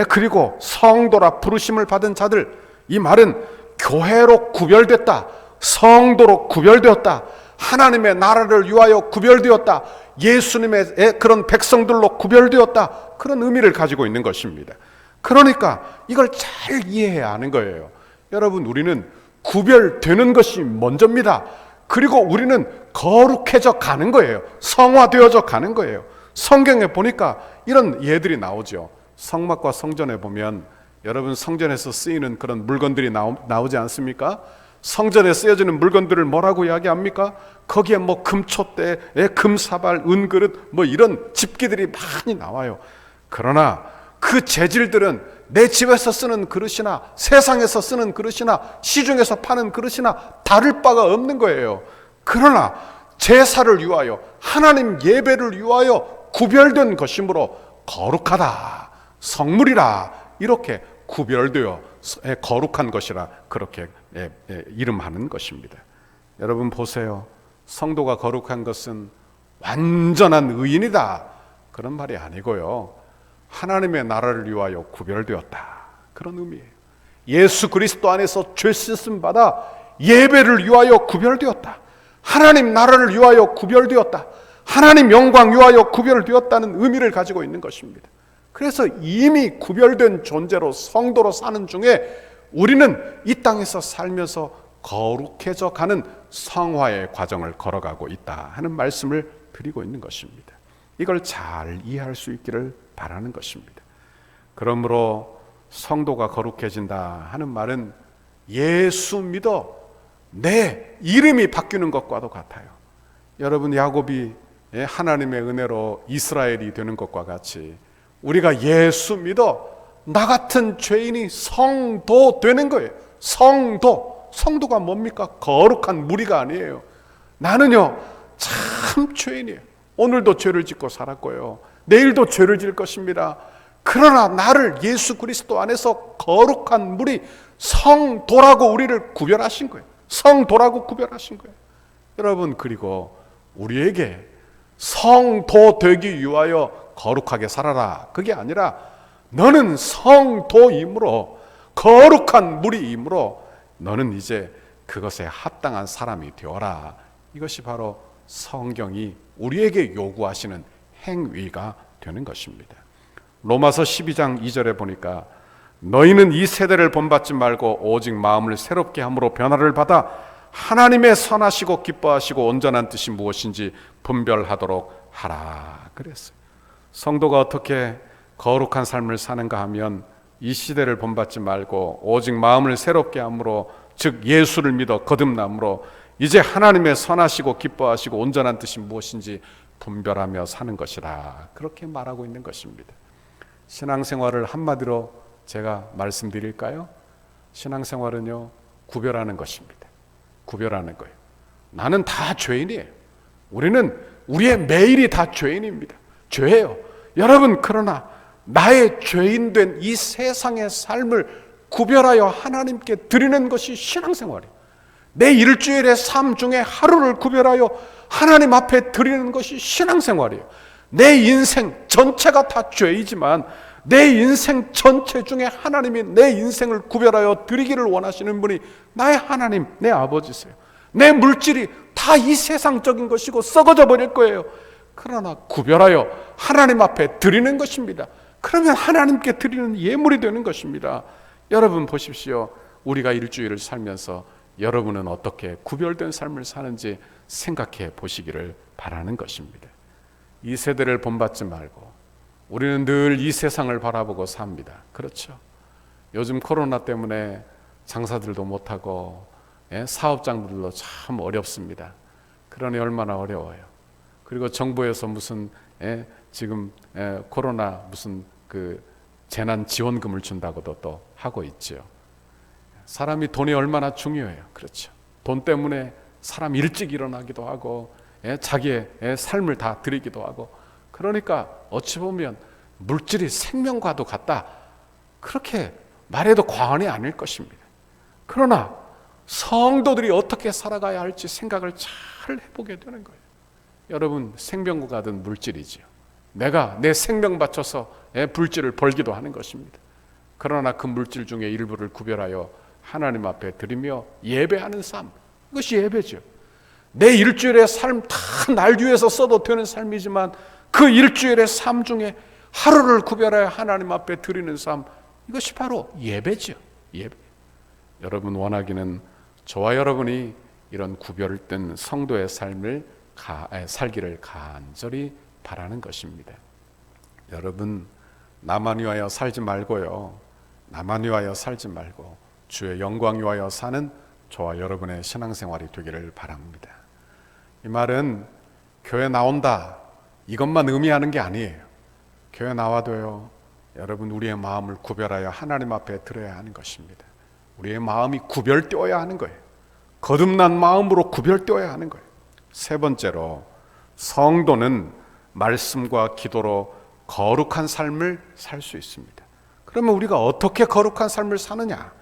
Speaker 2: 그리고 성도라 부르심을 받은 자들, 이 말은 교회로 구별됐다, 성도로 구별되었다, 하나님의 나라를 위하여 구별되었다, 예수님의 그런 백성들로 구별되었다, 그런 의미를 가지고 있는 것입니다. 그러니까 이걸 잘 이해해야 하는 거예요. 여러분, 우리는 구별되는 것이 먼저입니다. 그리고 우리는 거룩해져 가는 거예요. 성화되어져 가는 거예요. 성경에 보니까 이런 예들이 나오죠. 성막과 성전에 보면 여러분, 성전에서 쓰이는 그런 물건들이 나오지 않습니까? 성전에 쓰여지는 물건들을 뭐라고 이야기합니까? 거기에 뭐 금촛대, 금사발, 은그릇, 뭐 이런 집기들이 많이 나와요. 그러나 그 재질들은 내 집에서 쓰는 그릇이나 세상에서 쓰는 그릇이나 시중에서 파는 그릇이나 다를 바가 없는 거예요. 그러나 제사를 위하여, 하나님 예배를 위하여 구별된 것이므로 거룩하다, 성물이라, 이렇게 구별되어 거룩한 것이라 그렇게 이름하는 것입니다. 여러분 보세요. 성도가 거룩한 것은 완전한 의인이다, 그런 말이 아니고요, 하나님의 나라를 위하여 구별되었다, 그런 의미예요. 예수 그리스도 안에서 죄 씻음 받아 예배를 위하여 구별되었다, 하나님 나라를 위하여 구별되었다, 하나님 영광 위하여 구별되었다는 의미를 가지고 있는 것입니다. 그래서 이미 구별된 존재로 성도로 사는 중에 우리는 이 땅에서 살면서 거룩해져 가는 성화의 과정을 걸어가고 있다 하는 말씀을 드리고 있는 것입니다. 이걸 잘 이해할 수 있기를 바라는 것입니다. 그러므로 성도가 거룩해진다 하는 말은 예수 믿어 내 이름이 바뀌는 것과도 같아요. 여러분, 야곱이 하나님의 은혜로 이스라엘이 되는 것과 같이 우리가 예수 믿어 나 같은 죄인이 성도 되는 거예요. 성도가 뭡니까? 거룩한 무리가 아니에요. 나는요 참 죄인이에요. 오늘도 죄를 짓고 살았고요, 내일도 죄를 지을 것입니다. 그러나 나를 예수 그리스도 안에서 거룩한 무리, 성도라고 우리를 구별하신 거예요. 성도라고 구별하신 거예요. 여러분, 그리고 우리에게 성도 되기 위하여 거룩하게 살아라, 그게 아니라 너는 성도이므로, 거룩한 무리이므로 너는 이제 그것에 합당한 사람이 되어라. 이것이 바로 성경이 우리에게 요구하시는 행위가 되는 것입니다. 로마서 12장 2절에 보니까 너희는 이 세대를 본받지 말고 오직 마음을 새롭게 함으로 변화를 받아 하나님의 선하시고 기뻐하시고 온전한 뜻이 무엇인지 분별하도록 하라 그랬어요. 성도가 어떻게 거룩한 삶을 사는가 하면 이 시대를 본받지 말고 오직 마음을 새롭게 함으로, 즉 예수를 믿어 거듭남으로 이제 하나님의 선하시고 기뻐하시고 온전한 뜻이 무엇인지 분별하며 사는 것이라, 그렇게 말하고 있는 것입니다. 신앙생활을 한마디로 제가 말씀드릴까요? 신앙생활은요, 구별하는 것입니다. 구별하는 거예요. 나는 다 죄인이에요. 우리는 우리의 매일이 다 죄인입니다. 죄예요. 여러분, 그러나 나의 죄인된 이 세상의 삶을 구별하여 하나님께 드리는 것이 신앙생활이에요. 내 일주일의 삶 중에 하루를 구별하여 하나님 앞에 드리는 것이 신앙생활이에요. 내 인생 전체가 다 죄이지만 내 인생 전체 중에 하나님이 내 인생을 구별하여 드리기를 원하시는 분이 나의 하나님, 내 아버지세요. 내 물질이 다 이 세상적인 것이고 썩어져 버릴 거예요. 그러나 구별하여 하나님 앞에 드리는 것입니다. 그러면 하나님께 드리는 예물이 되는 것입니다. 여러분 보십시오. 우리가 일주일을 살면서 여러분은 어떻게 구별된 삶을 사는지 생각해 보시기를 바라는 것입니다. 이 세대를 본받지 말고 우리는 늘 이 세상을 바라보고 삽니다. 그렇죠. 요즘 코로나 때문에 장사들도 못하고 사업장들도 참 어렵습니다. 그러니 얼마나 어려워요. 그리고 정부에서 무슨 지금 코로나 무슨 그 재난 지원금을 준다고도 또 하고 있죠. 사람이 돈이 얼마나 중요해요. 그렇죠. 돈 때문에 사람 일찍 일어나기도 하고 자기의 삶을 다 드리기도 하고, 그러니까 어찌 보면 물질이 생명과도 같다, 그렇게 말해도 과언이 아닐 것입니다. 그러나 성도들이 어떻게 살아가야 할지 생각을 잘 해보게 되는 거예요. 여러분, 생명과 같은 물질이지요. 내가 내 생명 바쳐서 불질을 벌기도 하는 것입니다. 그러나 그 물질 중에 일부를 구별하여 하나님 앞에 드리며 예배하는 삶, 이것이 예배죠. 내 일주일의 삶 다 날 위해서 써도 되는 삶이지만 그 일주일의 삶 중에 하루를 구별하여 하나님 앞에 드리는 삶, 이것이 바로 예배죠. 예배. 여러분 원하기는 저와 여러분이 이런 구별된 성도의 삶을 살기를 간절히 바라는 것입니다. 여러분, 나만 위하여 살지 말고요, 나만 위하여 살지 말고 주의 영광 위하여 사는 저와 여러분의 신앙생활이 되기를 바랍니다. 이 말은 교회 나온다 이것만 의미하는 게 아니에요. 교회 나와도요, 여러분, 우리의 마음을 구별하여 하나님 앞에 드려야 하는 것입니다. 우리의 마음이 구별되어야 하는 거예요. 거듭난 마음으로 구별되어야 하는 거예요. 세 번째로, 성도는 말씀과 기도로 거룩한 삶을 살 수 있습니다. 그러면 우리가 어떻게 거룩한 삶을 사느냐?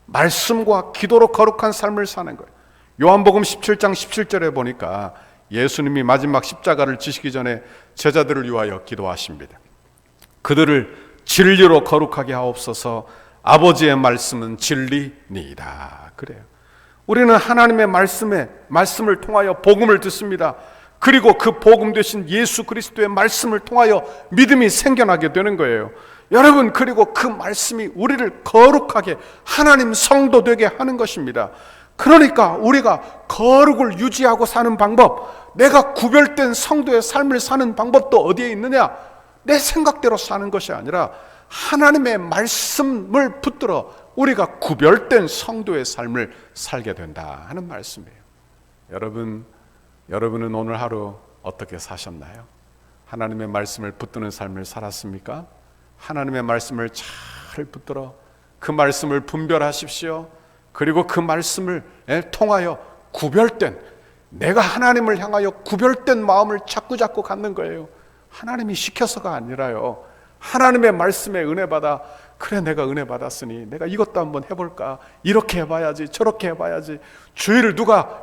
Speaker 2: 말씀과 기도로 거룩한 삶을 사는 거예요. 요한복음 17장 17절에 보니까 예수님이 마지막 십자가를 지시기 전에 제자들을 위하여 기도하십니다. 그들을 진리로 거룩하게 하옵소서. 아버지의 말씀은 진리니이다. 그래요. 우리는 하나님의 말씀을 통하여 복음을 듣습니다. 그리고 그 복음 되신 예수 그리스도의 말씀을 통하여 믿음이 생겨나게 되는 거예요. 여러분, 그리고 그 말씀이 우리를 거룩하게 하나님 성도 되게 하는 것입니다. 그러니까 우리가 거룩을 유지하고 사는 방법, 내가 구별된 성도의 삶을 사는 방법도 어디에 있느냐? 내 생각대로 사는 것이 아니라 하나님의 말씀을 붙들어 우리가 구별된 성도의 삶을 살게 된다 하는 말씀이에요. 여러분은 오늘 하루 어떻게 사셨나요? 하나님의 말씀을 붙드는 삶을 살았습니까? 하나님의 말씀을 잘 붙들어 그 말씀을 분별하십시오. 그리고 그 말씀을 통하여 구별된, 내가 하나님을 향하여 구별된 마음을 자꾸 갖는 거예요. 하나님이 시켜서가 아니라요, 하나님의 말씀에 은혜 받아, 그래 내가 은혜 받았으니 내가 이것도 한번 해볼까, 이렇게 해봐야지 저렇게 해봐야지. 주의를 누가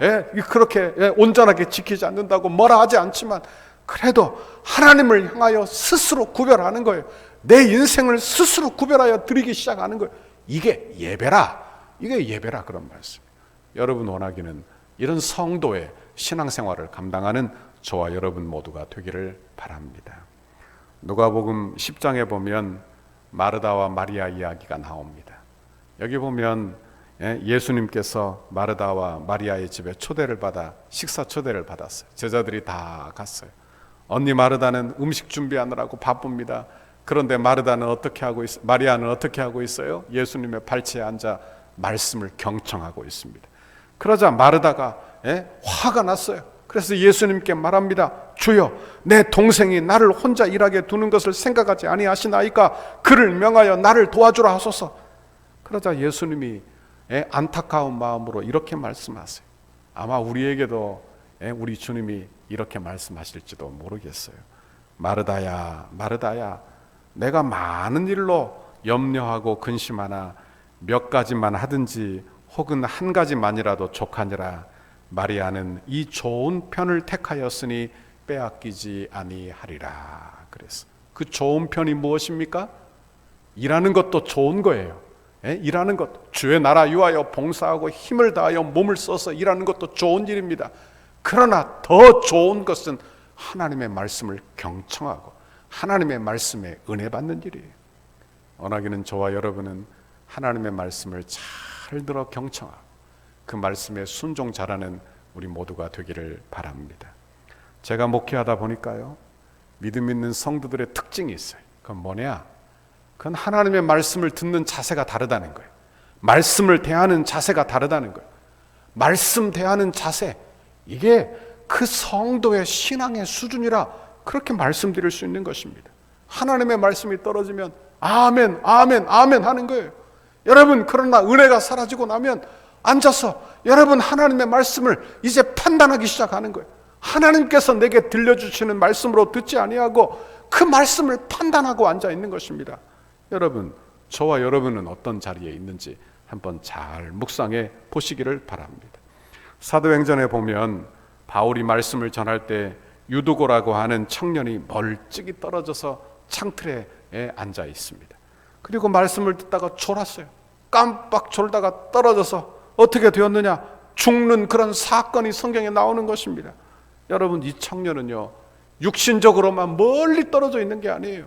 Speaker 2: 그렇게 온전하게 지키지 않는다고 뭐라 하지 않지만 그래도 하나님을 향하여 스스로 구별하는 거예요. 내 인생을 스스로 구별하여 드리기 시작하는 거예요. 이게 예배라, 이게 예배라, 그런 말씀. 여러분 원하기는 이런 성도의 신앙생활을 감당하는 저와 여러분 모두가 되기를 바랍니다. 누가복음 10장에 보면 마르다와 마리아 이야기가 나옵니다. 여기 보면 예수님께서 마르다와 마리아의 집에 초대를 받아 식사 초대를 받았어요. 제자들이 다 갔어요. 언니 마르다는 음식 준비하느라고 바쁩니다. 그런데 마리아는 어떻게 하고 있어요? 예수님의 발치에 앉아 말씀을 경청하고 있습니다. 그러자 마르다가 화가 났어요. 그래서 예수님께 말합니다. 주여, 내 동생이 나를 혼자 일하게 두는 것을 생각하지 아니하시나이까 그를 명하여 나를 도와주라 하소서. 그러자 예수님이 안타까운 마음으로 이렇게 말씀하세요. 아마 우리에게도 우리 주님이 이렇게 말씀하실지도 모르겠어요. 마르다야, 마르다야, 내가 많은 일로 염려하고 근심하나 몇 가지만 하든지 혹은 한 가지만이라도 족하니라. 마리아는 이 좋은 편을 택하였으니 빼앗기지 아니하리라. 그래서 그 좋은 편이 무엇입니까? 일하는 것도 좋은 거예요. 일하는 것, 주의 나라 위하여 봉사하고 힘을 다하여 몸을 써서 일하는 것도 좋은 일입니다. 그러나 더 좋은 것은 하나님의 말씀을 경청하고 하나님의 말씀에 은혜 받는 일이에요. 원하기는 저와 여러분은 하나님의 말씀을 잘 들어 경청하고 그 말씀에 순종 잘하는 우리 모두가 되기를 바랍니다. 제가 목회하다 보니까요, 믿음 있는 성도들의 특징이 있어요. 그건 뭐냐? 그건 하나님의 말씀을 듣는 자세가 다르다는 거예요. 말씀을 대하는 자세가 다르다는 거예요. 말씀 대하는 자세, 이게 그 성도의 신앙의 수준이라 그렇게 말씀드릴 수 있는 것입니다. 하나님의 말씀이 떨어지면 아멘, 아멘, 아멘 하는 거예요. 여러분, 그러나 은혜가 사라지고 나면 앉아서 여러분 하나님의 말씀을 이제 판단하기 시작하는 거예요. 하나님께서 내게 들려주시는 말씀으로 듣지 아니하고 그 말씀을 판단하고 앉아 있는 것입니다. 여러분, 저와 여러분은 어떤 자리에 있는지 한번 잘 묵상해 보시기를 바랍니다. 사도행전에 보면 바울이 말씀을 전할 때 유두고라고 하는 청년이 멀찍이 떨어져서 창틀에 앉아 있습니다. 그리고 말씀을 듣다가 졸았어요. 깜빡 졸다가 떨어져서 어떻게 되었느냐? 죽는 그런 사건이 성경에 나오는 것입니다. 여러분, 이 청년은요, 육신적으로만 멀리 떨어져 있는 게 아니에요.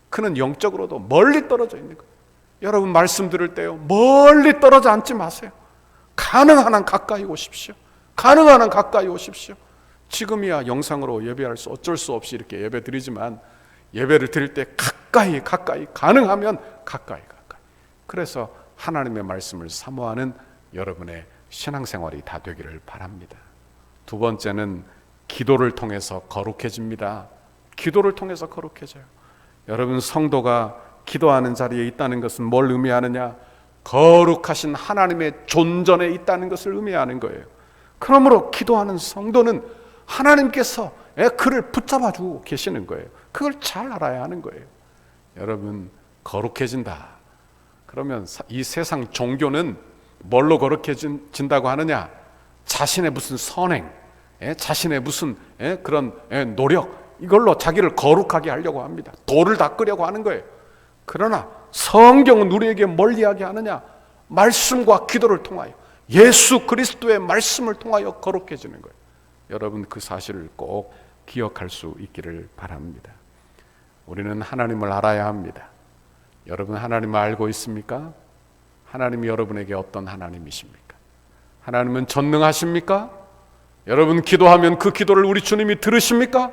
Speaker 2: 그는 영적으로도 멀리 떨어져 있는 거예요. 여러분, 말씀 들을 때요, 멀리 떨어져 앉지 마세요. 가능한 한 가까이 오십시오. 가능한 한 가까이 오십시오. 지금이야 영상으로 예배할 수 어쩔 수 없이 이렇게 예배 드리지만 예배를 드릴 때 가까이 가능하면 가까이. 그래서 하나님의 말씀을 사모하는 여러분의 신앙생활이 다 되기를 바랍니다. 두 번째는 기도를 통해서 거룩해집니다. 기도를 통해서 거룩해져요. 여러분, 성도가 기도하는 자리에 있다는 것은 뭘 의미하느냐? 거룩하신 하나님의 존전에 있다는 것을 의미하는 거예요. 그러므로 기도하는 성도는 하나님께서 그를 붙잡아주고 계시는 거예요. 그걸 잘 알아야 하는 거예요. 여러분, 거룩해진다. 그러면 이 세상 종교는 뭘로 거룩해진다고 하느냐? 자신의 무슨 선행, 자신의 무슨 그런 노력, 이걸로 자기를 거룩하게 하려고 합니다. 도를 닦으려고 하는 거예요. 그러나 성경은 우리에게 뭘 이야기하느냐? 말씀과 기도를 통하여, 예수 그리스도의 말씀을 통하여 거룩해지는 거예요. 여러분, 그 사실을 꼭 기억할 수 있기를 바랍니다. 우리는 하나님을 알아야 합니다. 여러분, 하나님을 알고 있습니까? 하나님이 여러분에게 어떤 하나님이십니까? 하나님은 전능하십니까? 여러분, 기도하면 그 기도를 우리 주님이 들으십니까?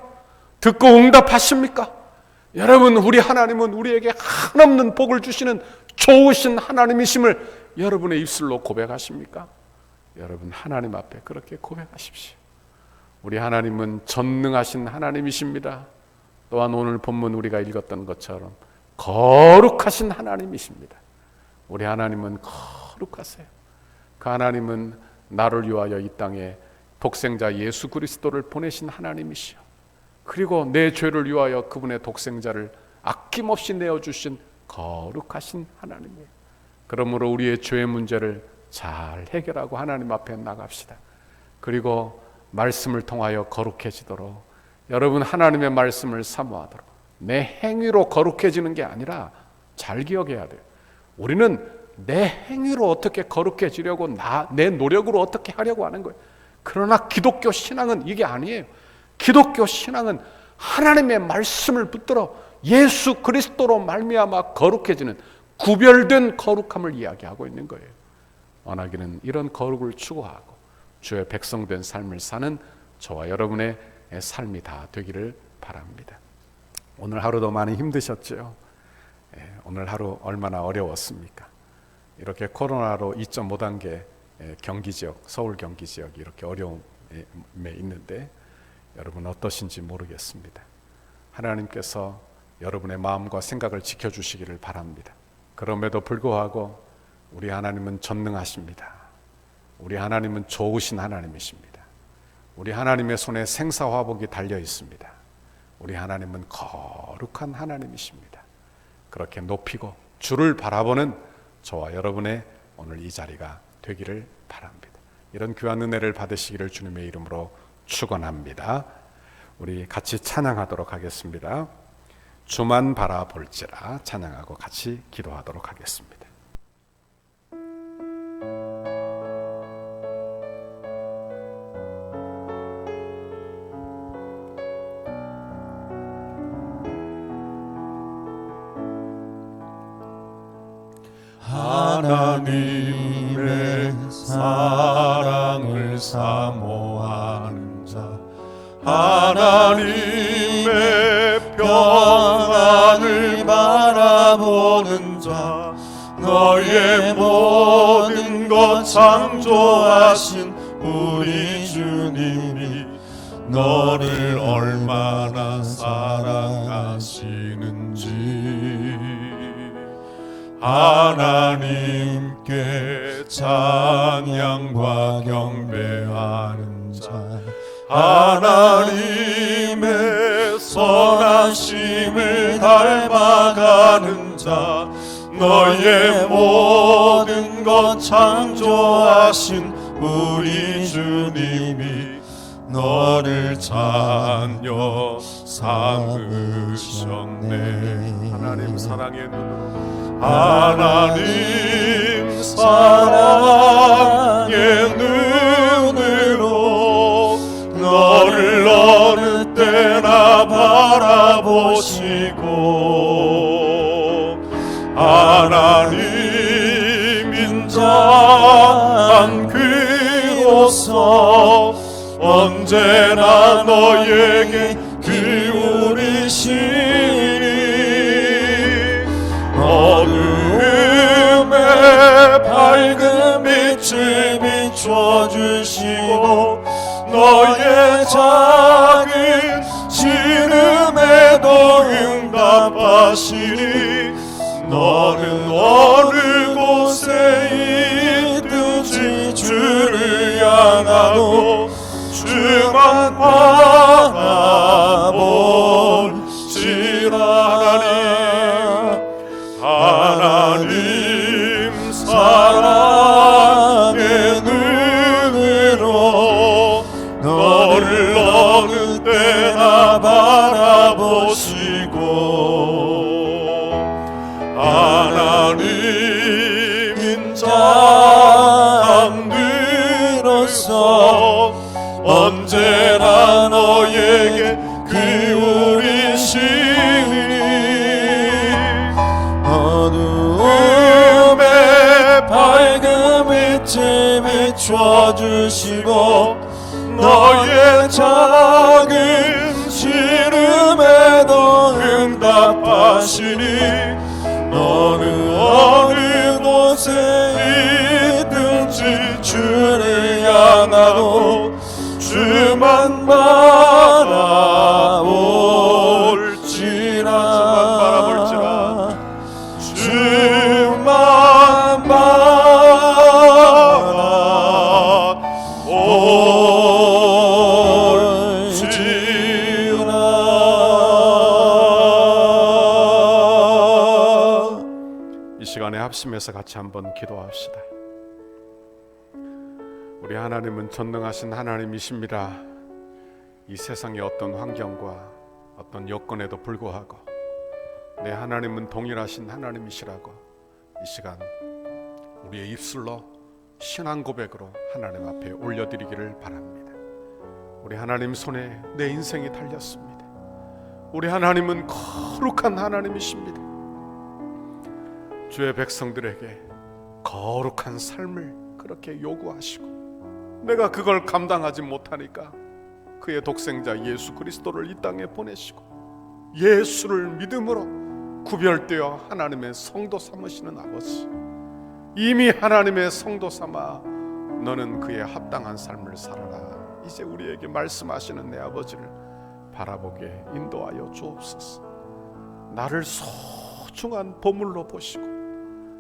Speaker 2: 듣고 응답하십니까? 여러분, 우리 하나님은 우리에게 한없는 복을 주시는 좋으신 하나님이심을 여러분의 입술로 고백하십니까? 여러분, 하나님 앞에 그렇게 고백하십시오. 우리 하나님은 전능하신 하나님이십니다. 또한 오늘 본문 우리가 읽었던 것처럼 거룩하신 하나님이십니다. 우리 하나님은 거룩하세요. 그 하나님은 나를 위하여 이 땅에 독생자 예수 그리스도를 보내신 하나님이시요, 그리고 내 죄를 위하여 그분의 독생자를 아낌없이 내어주신 거룩하신 하나님이에요. 그러므로 우리의 죄의 문제를 잘 해결하고 하나님 앞에 나갑시다. 그리고 말씀을 통하여 거룩해지도록, 여러분, 하나님의 말씀을 사모하도록, 내 행위로 거룩해지는 게 아니라 잘 기억해야 돼요. 우리는 내 행위로 어떻게 거룩해지려고, 내 노력으로 어떻게 하려고 하는 거예요. 그러나 기독교 신앙은 이게 아니에요. 기독교 신앙은 하나님의 말씀을 붙들어 예수 그리스도로 말미암아 거룩해지는 구별된 거룩함을 이야기하고 있는 거예요. 원하기는 이런 거룩을 추구하고 주의 백성된 삶을 사는 저와 여러분의 삶이 다 되기를 바랍니다. 오늘 하루도 많이 힘드셨죠? 오늘 하루 얼마나 어려웠습니까? 이렇게 코로나로 2.5단계 경기지역, 서울 경기지역이 이렇게 어려움에 있는데 여러분 어떠신지 모르겠습니다. 하나님께서 여러분의 마음과 생각을 지켜주시기를 바랍니다. 그럼에도 불구하고 우리 하나님은 전능하십니다. 우리 하나님은 좋으신 하나님이십니다. 우리 하나님의 손에 생사화복이 달려 있습니다. 우리 하나님은 거룩한 하나님이십니다. 그렇게 높이고 주를 바라보는 저와 여러분의 오늘 이 자리가 되기를 바랍니다. 이런 귀한 은혜를 받으시기를 주님의 이름으로 축원합니다. 우리 같이 찬양하도록 하겠습니다. 주만 바라볼지라 찬양하고 같이 기도하도록 하겠습니다.
Speaker 3: 하나님의 사랑을 사모하는 자, 하나님의 평안을 바라보는 자, 너의 모든 것 창조하신 우리 주님이 너를 얼마나 사랑하시는지 하나님께 찬양과 경배하는 자, 하나님의 선하심을 닮아가는 자, 너의 모든 것 창조하신 우리 주님이 너를 자녀 삼으셨네.
Speaker 2: 하나님 사랑의 눈으로,
Speaker 3: 하나님 사랑의 눈으로 너를 어느 때나 바라보시고, 하나님 인자한 그로서 언제나 너에게 기울이시니 어두움에 밝은 빛을 비춰주시고 너의 작은 시름에도 응답하시니 너는 어느 곳에 있든지 주를 향하고 주만 바라볼지라. 하나님 사랑의 눈으로 너를 어느 때나 바라보시고, 하나님 인자함 들어서 언제나 너에게 기울이시니 어두움에 밝은 빛을 비춰주시고 너의 작은 시름에도 응답하시니 너는 어느 곳에 있든지 주를 향하고 주만 바라볼지라. 주만 바라볼지라.
Speaker 2: 이 시간에 합심해서 같이 한번 기도합시다. 우리 하나님은 전능하신 하나님이십니다. 이 세상의 어떤 환경과 어떤 여건에도 불구하고 내 하나님은 동일하신 하나님이시라고 이 시간 우리의 입술로 신앙 고백으로 하나님 앞에 올려드리기를 바랍니다. 우리 하나님 손에 내 인생이 달렸습니다. 우리 하나님은 거룩한 하나님이십니다. 주의 백성들에게 거룩한 삶을 그렇게 요구하시고 내가 그걸 감당하지 못하니까 그의 독생자 예수 그리스도를 이 땅에 보내시고 예수를 믿음으로 구별되어 하나님의 성도 삼으시는 아버지, 이미 하나님의 성도 삼아 너는 그에 합당한 삶을 살아라. 이제 우리에게 말씀하시는 내 아버지를 바라보게 인도하여 주옵소서. 나를 소중한 보물로 보시고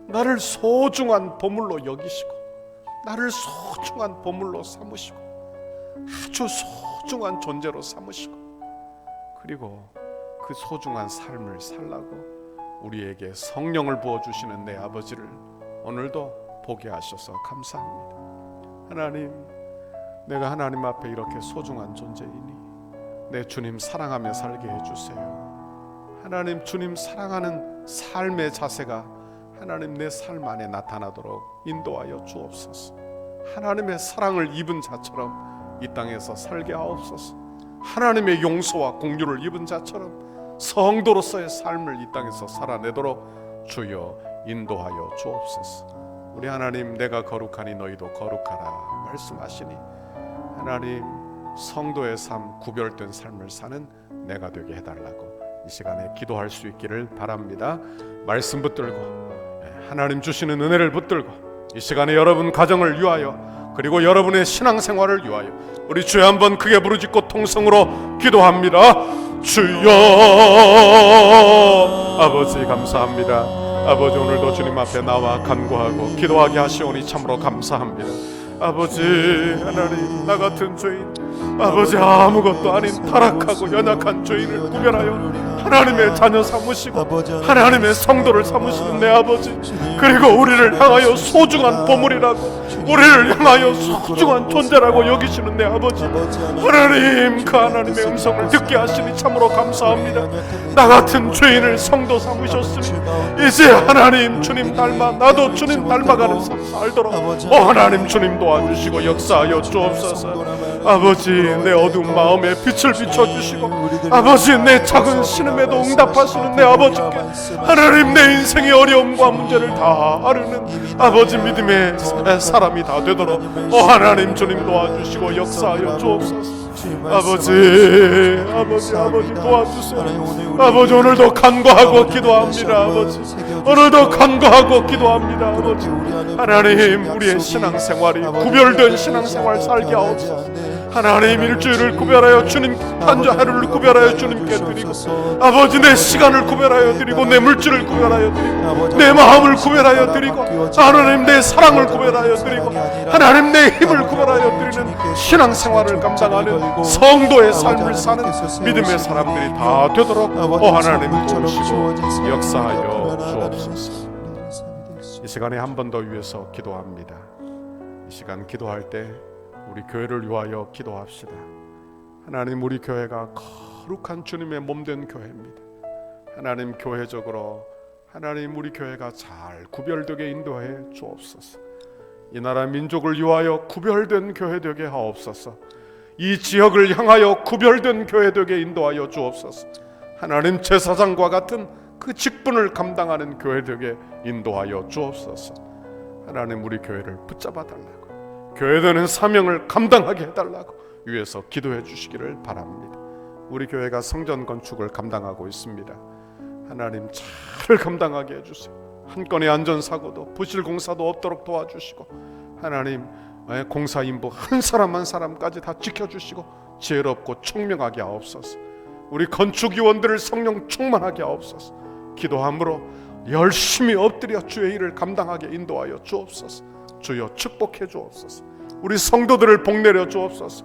Speaker 2: 나를 소중한 보물로 여기시고 나를 소중한 보물로 삼으시고 아주 소중한 존재로 삼으시고 그리고 그 소중한 삶을 살라고 우리에게 성령을 부어주시는 내 아버지를 오늘도 보게 하셔서 감사합니다. 하나님, 내가 하나님 앞에 이렇게 소중한 존재이니 내 주님 사랑하며 살게 해주세요. 하나님, 주님 사랑하는 삶의 자세가 하나님 내 삶 안에 나타나도록 인도하여 주옵소서. 하나님의 사랑을 입은 자처럼 이 땅에서 살게 하옵소서. 하나님의 용서와 공유를 입은 자처럼 성도로서의 삶을 이 땅에서 살아내도록 주여 인도하여 주옵소서. 우리 하나님, 내가 거룩하니 너희도 거룩하라 말씀하시니 하나님, 성도의 삶, 구별된 삶을 사는 내가 되게 해달라고 이 시간에 기도할 수 있기를 바랍니다. 말씀 붙들고 하나님 주시는 은혜를 붙들고 이 시간에 여러분 가정을 위하여 그리고 여러분의 신앙생활을 위하여 우리 주여 한번 크게 부르짖고 통성으로 기도합니다. 주여, 아버지 감사합니다. 아버지, 오늘도 주님 앞에 나와 간구하고 기도하게 하시오니 참으로 감사합니다. 아버지 하나님, 나 같은 죄인, 아버지 아무것도 아닌 타락하고 연약한 죄인을 구별하여 하나님의 자녀 삼으시고 하나님의 성도를 삼으시는 내 아버지, 그리고 우리를 향하여 소중한 보물이라고, 우리를 향하여 소중한 존재라고 여기시는 내 아버지 하나님, 그 하나님의 음성을 듣게 하시니 참으로 감사합니다. 나 같은 죄인을 성도 삼으셨으니 이제 하나님 주님 닮아 나도 주님 닮아가는 삶 살도록 하나님 주님 도와주시고 역사하여 주옵소서. 아버지, 내 어두운 마음에 빛을 비춰주시고 아버지, 내 작은 신음에도 응답하시는 내 아버지께 하나님, 내 인생의 어려움과 문제를 다 아르는 아버지 믿음의 사람이 다 되도록 하나님 주님 도와주시고 역사하여 주옵소서. 아버지 도와주세요. 아버지, 오늘도 간구하고 기도합니다. 아버지, 오늘도 간구하고 기도합니다. 아버지 하나님, 우리의 신앙생활이 구별된 신앙생활 살게 하옵소서. 하나님, 일주일을 구별하여 주님, 한 하루를 구별하여 주님께 드리고 아버지, 내 시간을 구별하여 드리고 내 물질을 구별하여 드리고 내 마음을 구별하여 드리고 하나님, 내 사랑을 구별하여 드리고 하나님, 내 힘을 구별하여 드리는 신앙생활을 감당하는 성도의 삶을 사는 믿음의 사람들이 다 되도록 하나님 도우시고 역사하여 주옵소서. 이 시간에 한 번 더 위해서 기도합니다. 이 시간 기도할 때 우리 교회를 위하여 기도합시다. 하나님, 우리 교회가 거룩한 주님의 몸된 교회입니다. 하나님, 교회적으로 하나님, 우리 교회가 잘 구별되게 인도해 주옵소서. 이 나라 민족을 위하여 구별된 교회 되게 하옵소서. 이 지역을 향하여 구별된 교회 되게 인도하여 주옵소서. 하나님, 제사장과 같은 그 직분을 감당하는 교회 되게 인도하여 주옵소서. 하나님, 우리 교회를 붙잡아 달라고, 교회되는 사명을 감당하게 해달라고 위에서 기도해 주시기를 바랍니다. 우리 교회가 성전 건축을 감당하고 있습니다. 하나님, 잘 감당하게 해주세요. 한 건의 안전사고도 부실 공사도 없도록 도와주시고 하나님, 공사 인부 한 사람 한 사람까지 다 지켜주시고 지혜롭고 총명하게 하옵소서. 우리 건축위원들을 성령 충만하게 하옵소서. 기도함으로 열심히 엎드려 주의 일을 감당하게 인도하여 주옵소서. 주여 축복해 주옵소서. 우리 성도들을 복내려 주옵소서.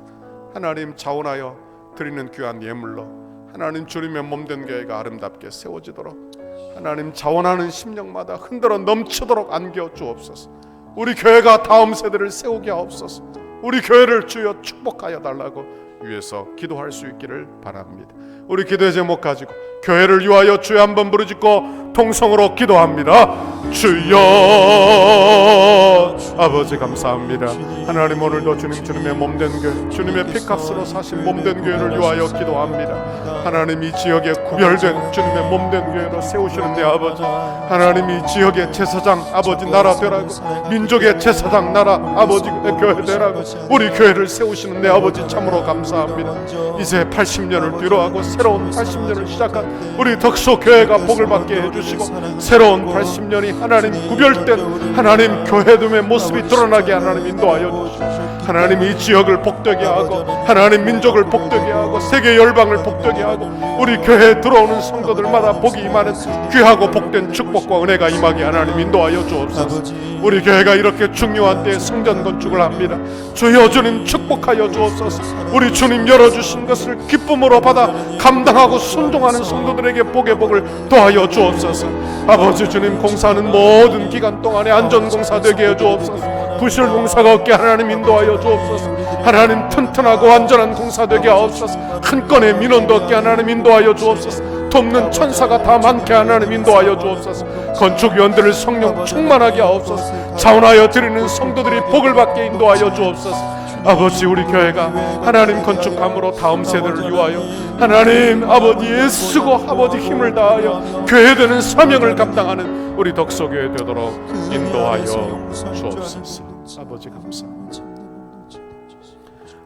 Speaker 2: 하나님, 자원하여 드리는 귀한 예물로 하나님 주님의 몸된 교회가 아름답게 세워지도록 하나님, 자원하는 심령마다 흔들어 넘치도록 안겨 주옵소서. 우리 교회가 다음 세대를 세우게 하옵소서. 우리 교회를 주여 축복하여 달라고 위에서 기도할 수 있기를 바랍니다. 우리 기도의 제목 가지고 교회를 위하여 주여 한번 부르짖고 통성으로 기도합니다. 주여, 아버지 감사합니다. 하나님, 오늘도 주님의 몸된 교회, 주님의 피값으로 사신 몸된 교회를 위하여 기도합니다. 하나님, 이 지역에 구별된 주님의 몸된 교회로 세우시는 내 아버지, 하나님, 이 지역의 제사장 아버지 나라 되라고, 민족의 제사장 나라 아버지 교회 되라고 우리 교회를 세우시는 내 아버지 참으로 감사합니다. 이제 80년을 뒤로하고 새로운 80년을 시작한 우리 덕소 교회가 복을 받게 해주시고 새로운 80년이 하나님 구별된 하나님 교회됨의 모습이 드러나게 하나님 인도하여 주시고 하나님, 이 지역을 복되게 하고 하나님 민족을 복되게 하고 세계 열방을 복되게 하고 우리 교회에 들어오는 성도들마다 복이 임하는 귀하고 복된 축복과 은혜가 임하게 하나님 인도하여 주옵소서. 우리 교회가 이렇게 중요한 때에 성전 건축을 합니다. 주여, 주님 축복하여 주옵소서. 우리 주님 열어주신 것을 기쁨으로 받아 감당하고 순종하는 성도들에게 복의 복을 더하여 주옵소서. 아버지 주님, 공사하는 모든 기간 동안에 안전공사 되게 해 주옵소서. 부실 공사가 없게 하나님 인도하여 주옵소서. 하나님, 튼튼하고 안전한 공사 되게 하옵소서. 한 건의 민원도 없게 하나님 인도하여 주옵소서. 돕는 천사가 다 많게 하나님 인도하여 주옵소서. 건축위원들을 성령 충만하게 하옵소서. 자원하여 드리는 성도들이 복을 받게 인도하여 주옵소서. 아버지, 우리 교회가 하나님 건축함으로 다음 세대를 위하여 하나님 아버지 애쓰고 아버지 힘을 다하여 교회되는 사명을 감당하는 우리 덕소교회 되도록 인도하여 주옵소서. 아버지 감사합니다.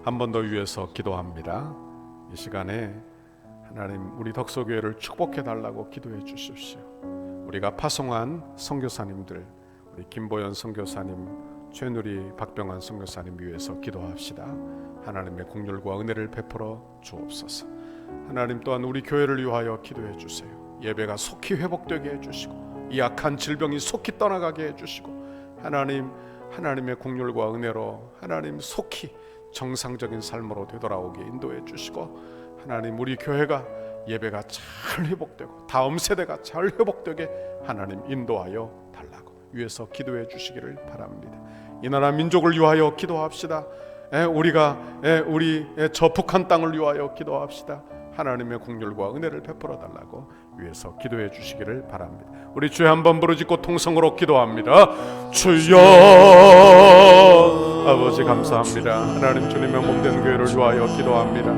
Speaker 2: 한 번 더 위해서 기도합니다. 이 시간에 하나님, 우리 덕소교회를 축복해 달라고 기도해 주십시오. 우리가 파송한 선교사님들, 우리 김보연 선교사님, 최누리 박병환 선교사님 위해서 기도합시다. 하나님의 긍휼과 은혜를 베풀어 주옵소서. 하나님, 또한 우리 교회를 위하여 기도해 주세요. 예배가 속히 회복되게 해주시고 이 악한 질병이 속히 떠나가게 해주시고 하나님의 긍휼과 은혜로 하나님 속히 정상적인 삶으로 되돌아오게 인도해 주시고 하나님 우리 교회가 예배가 잘 회복되고 다음 세대가 잘 회복되게 하나님 인도하여 달라고 위에서 기도해 주시기를 바랍니다. 이 나라 민족을 위하여 기도합시다. 우리가 우리 저 북한 땅을 위하여 기도합시다. 하나님의 긍휼과 은혜를 베풀어 달라고 위에서 기도해 주시기를 바랍니다. 우리 주에 한번 부르짖고 통성으로 기도합니다. 주여 아버지 감사합니다. 하나님 주님의 몸된 교회를 위하여 기도합니다.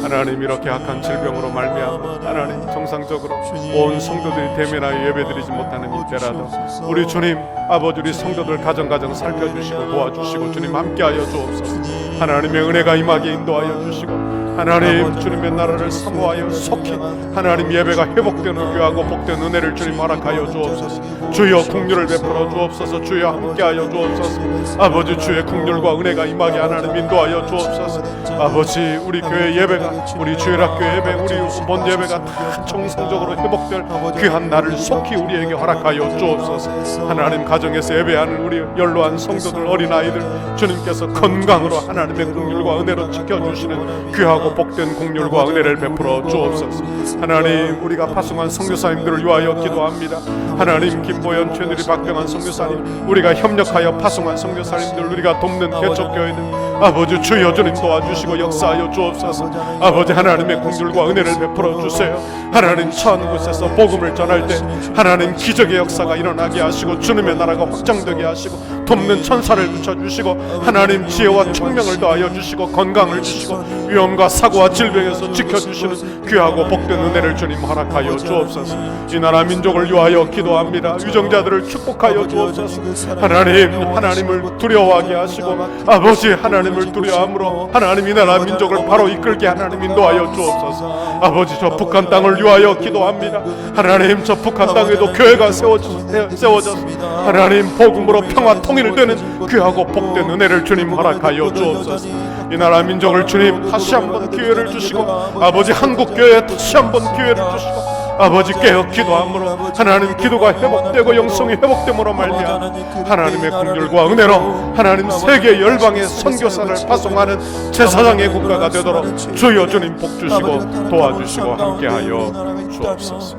Speaker 2: 하나님 이렇게 악한 질병으로 말미암아 하나님 정상적으로 온 성도들이 대면하여 예배드리지 못하는 이때라도 우리 주님 아버지 우리 성도들 가정 살펴주시고 도와주시고 주님 함께하여 주옵소서. 하나님의 은혜가 임하게 인도하여 주시고 하나님 주님의 나라를 사모하여 속히 하나님 예배가 회복되는 귀하고 복된 은혜를 주님 허락하여 주옵소서. 주여 긍휼을 베풀어 주옵소서. 주여 함께하여 주옵소서. 아버지 주의 긍휼과 은혜가 임하게 하나님 인도하여 주옵소서. 아버지 우리 교회 예배가 우리 주일학교 예배 우리 본 예배가 다 정상적으로 회복될 귀한 날을 속히 우리에게 허락하여 주옵소서. 하나님 가정에서 예배하는 우리 연로한 성도들 어린아이들 주님께서 건강으로 하나님의 긍휼과 은혜로 지켜주시는 귀하고 복된 긍휼과 은혜를 베풀어 주옵소서. 하나님 우리가 파송한 선교사님들을 위하여 기도합니다. 하나님 김보연, 최누리, 박병환 선교사님 우리가 협력하여 파송한 선교사님들 우리가 돕는 개척교회들 아버지 주여 주님 도와주시고 역사하여 주옵소서. 아버지 하나님의 긍휼과 은혜를 베풀어 주세요. 하나님 처한 곳에서 복음을 전할 때 하나님 기적의 역사가 일어나게 하시고 주님의 나라가 확장되게 하시고 돕는 천사를 붙여주시고 하나님 지혜와 총명을 더하여 주시고 건강을 주시고 위험과 사고와 질병에서 지켜주시는 귀하고 복된 은혜를 주님 허락하여 주옵소서. 이 나라 민족을 위하여 기도합니다. 유정자들을 축복하여 주옵소서. 하나님을 두려워하게 하시고 아버지 하나님을 두려워함으로 하나님 이 나라 민족을 바로 이끌게 하나님 인도하여 주옵소서. 아버지 저 북한 땅을 위하여 기도합니다. 하나님 저 북한 땅에도 교회가 세워져서 하나님 복음으로 평화 통일되는 귀하고 복된 은혜를 주님 허락하여 주옵소서. 이 나라 민족을 주님 다시 한번 기회를 주시고 아버지 한국 교회에 다시 한번 기회를 주시고 아버지 깨어 기도함으로 하나님 기도가 회복되고 영성이 회복됨으로 말미암아 하나님의 긍휼과 은혜로 하나님 세계 열방의 선교사를 파송하는 제사장의 국가가 되도록 주여 주님 복 주시고 도와주시고 함께하여 주옵소서.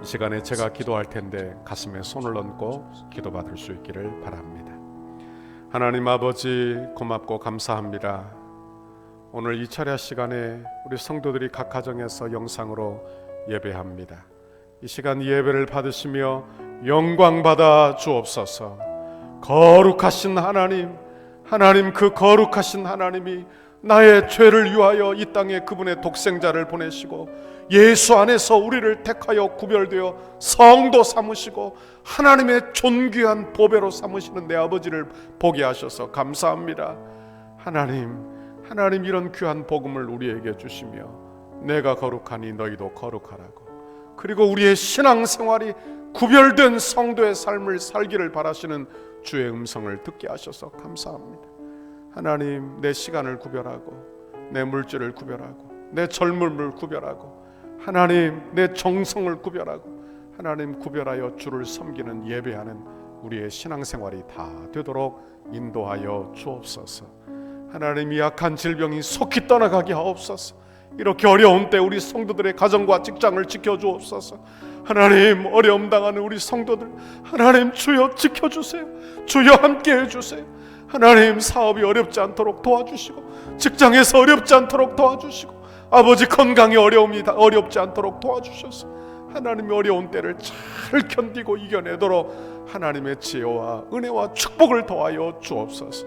Speaker 2: 이 시간에 제가 기도할 텐데 가슴에 손을 얹고 기도받을 수 있기를 바랍니다. 하나님 아버지 고맙고 감사합니다. 오늘 이 철야 시간에 우리 성도들이 각 가정에서 영상으로 예배합니다. 이 시간 예배를 받으시며 영광 받아 주옵소서. 거룩하신 하나님 그 거룩하신 하나님이 나의 죄를 위하여 이 땅에 그분의 독생자를 보내시고 예수 안에서 우리를 택하여 구별되어 성도 삼으시고 하나님의 존귀한 보배로 삼으시는 내 아버지를 보게 하셔서 감사합니다. 하나님 이런 귀한 복음을 우리에게 주시며 내가 거룩하니 너희도 거룩하라고 그리고 우리의 신앙생활이 구별된 성도의 삶을 살기를 바라시는 주의 음성을 듣게 하셔서 감사합니다. 하나님 내 시간을 구별하고 내 물질을 구별하고 내 젊음을 구별하고 하나님 내 정성을 구별하고 하나님 구별하여 주를 섬기는 예배하는 우리의 신앙생활이 다 되도록 인도하여 주옵소서. 하나님 이 악한 질병이 속히 떠나가게 하옵소서. 이렇게 어려운 때 우리 성도들의 가정과 직장을 지켜주옵소서. 하나님 어려움 당하는 우리 성도들 하나님 주여 지켜주세요. 주여 함께해 주세요. 하나님 사업이 어렵지 않도록 도와주시고 직장에서 어렵지 않도록 도와주시고 아버지 건강의 어려움이 어렵지 않도록 도와주셔서 하나님의 어려운 때를 잘 견디고 이겨내도록 하나님의 지혜와 은혜와 축복을 더하여 주옵소서.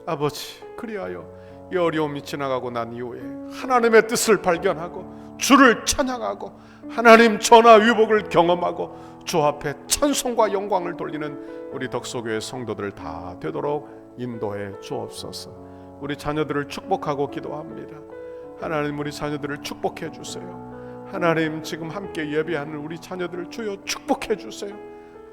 Speaker 2: 아버지 그리하여 이 어려움이 지나가고 난 이후에 하나님의 뜻을 발견하고 주를 찬양하고 하나님 전화위복을 경험하고 주 앞에 찬송과 영광을 돌리는 우리 덕소교회 성도들 다 되도록 인도해 주옵소서. 우리 자녀들을 축복하고 기도합니다. 하나님 우리 자녀들을 축복해 주세요. 하나님 지금 함께 예배하는 우리 자녀들을 주여 축복해 주세요.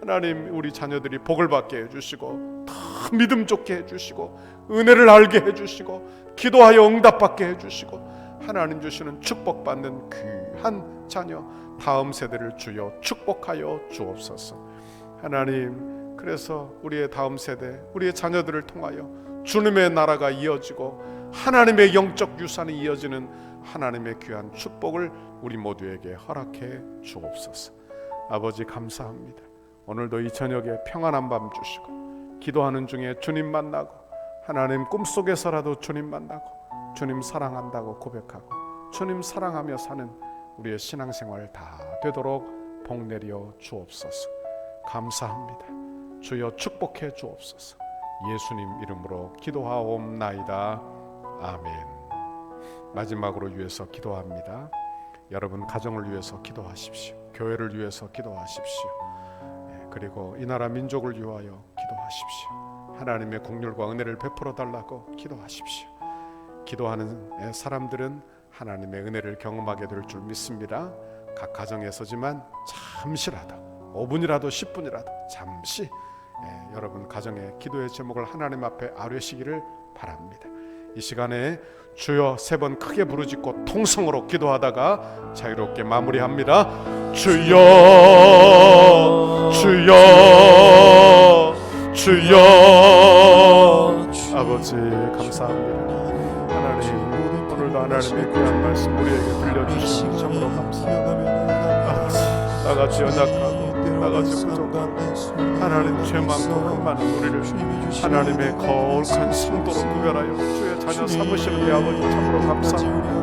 Speaker 2: 하나님 우리 자녀들이 복을 받게 해주시고 더 믿음 좋게 해주시고 은혜를 알게 해주시고 기도하여 응답받게 해주시고 하나님 주시는 축복받는 그 한 자녀 다음 세대를 주여 축복하여 주옵소서. 하나님, 그래서 우리의 다음 세대, 우리의 자녀들을 통하여 주님의 나라가 이어지고 하나님의 영적 유산이 이어지는 하나님의 귀한 축복을 우리 모두에게 허락해 주옵소서. 아버지 감사합니다. 오늘도 이 저녁에 평안한 밤 주시고 기도하는 중에 주님 만나고 하나님 꿈속에서라도 주님 만나고 주님 사랑한다고 고백하고 주님 사랑하며 사는 우리의 신앙생활 다 되도록 복 내려 주옵소서. 감사합니다. 주여 축복해 주옵소서. 예수님 이름으로 기도하옵나이다. 아멘. 마지막으로 위해서 기도합니다. 여러분 가정을 위해서 기도하십시오. 교회를 위해서 기도하십시오. 그리고 이 나라 민족을 위하여 기도하십시오. 하나님의 긍휼과 은혜를 베풀어 달라고 기도하십시오. 기도하는 사람들은 하나님의 은혜를 경험하게 될 줄 믿습니다. 각 가정에서지만 잠시라도 5분이라도 10분이라도 잠시 여러분 가정의 기도의 제목을 하나님 앞에 아뢰시기를 바랍니다. 이 시간에 주여 3번 크게 부르짖고 통성으로 기도하다가 자유롭게 마무리합니다. 주여 주여 주여. 아버지 감사합니다. 하나님 오늘도 하나님의 귀한 말씀 우리에게 들려주시니 참으로 감사합니다. 아버지 나같이 연약하고 나같이 부족하고 하나님 죄 많고 흠 많은 우리를 하나님의 거룩한 성도로 구별하여 주의 자녀 삼으시는 이 아버지 참으로 감사합니다.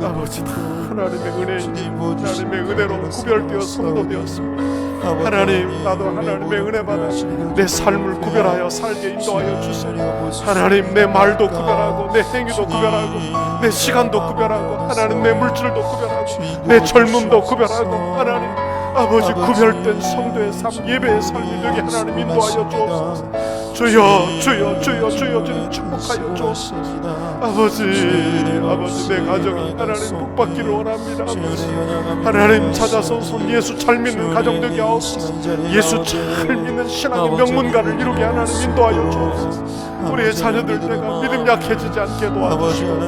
Speaker 2: 아버지 하나님의 은혜인 하나님의 은혜로 구별되어 성도되었습니다. 하나님 나도 하나님의 은혜 받아 내 삶을 구별하여 살게 인도하여 주시오. 하나님 내 말도 구별하고 내 행위도 구별하고 내 시간도 구별하고 하나님 내 물질도 구별하고 내 젊음도 구별하고 하나님 아버지 구별된 성도의 삶 예배의 삶이 되게 하나님 인도하여 주옵소서. 주여 주여 주여 주여 주님 축복하여 주옵소서. 아버지 내 가정이 하나님 복받기를 원합니다. 아버지 하나님 찾아서 손 예수 잘 믿는 가정 되게 하옵소서. 예수 잘 믿는 신앙의 명문가를 이루게 하나님 인도하여 주옵소서. 우리의 자녀들 때가 믿음 약해지지 않게 도와주시고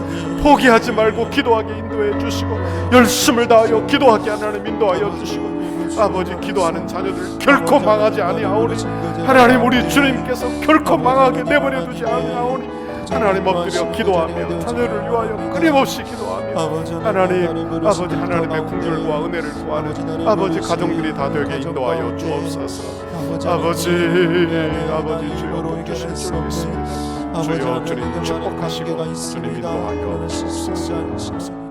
Speaker 2: 포기하지 말고 기도하게 인도해 주시고 열심을 다하여 기도하게 하나님 인도하여 주시고 아버지 기도하는 자녀들 결코 망하지 아니하오니 하나님 우리 주님께서 결코 망하게 내버려 두지 아니하오니 하나님 엎드려 기도하며 자녀를 위하여 끊임없이 기도하며 하나님 아버지 하나님의 긍휼과 은혜를 구하는 아버지 가정들이 다 되게 인도하여 주옵소서. 아버지 주여 복 주실 줄 믿습니다. 주여 주님 축복하시고 주님 인도하여 주옵소서.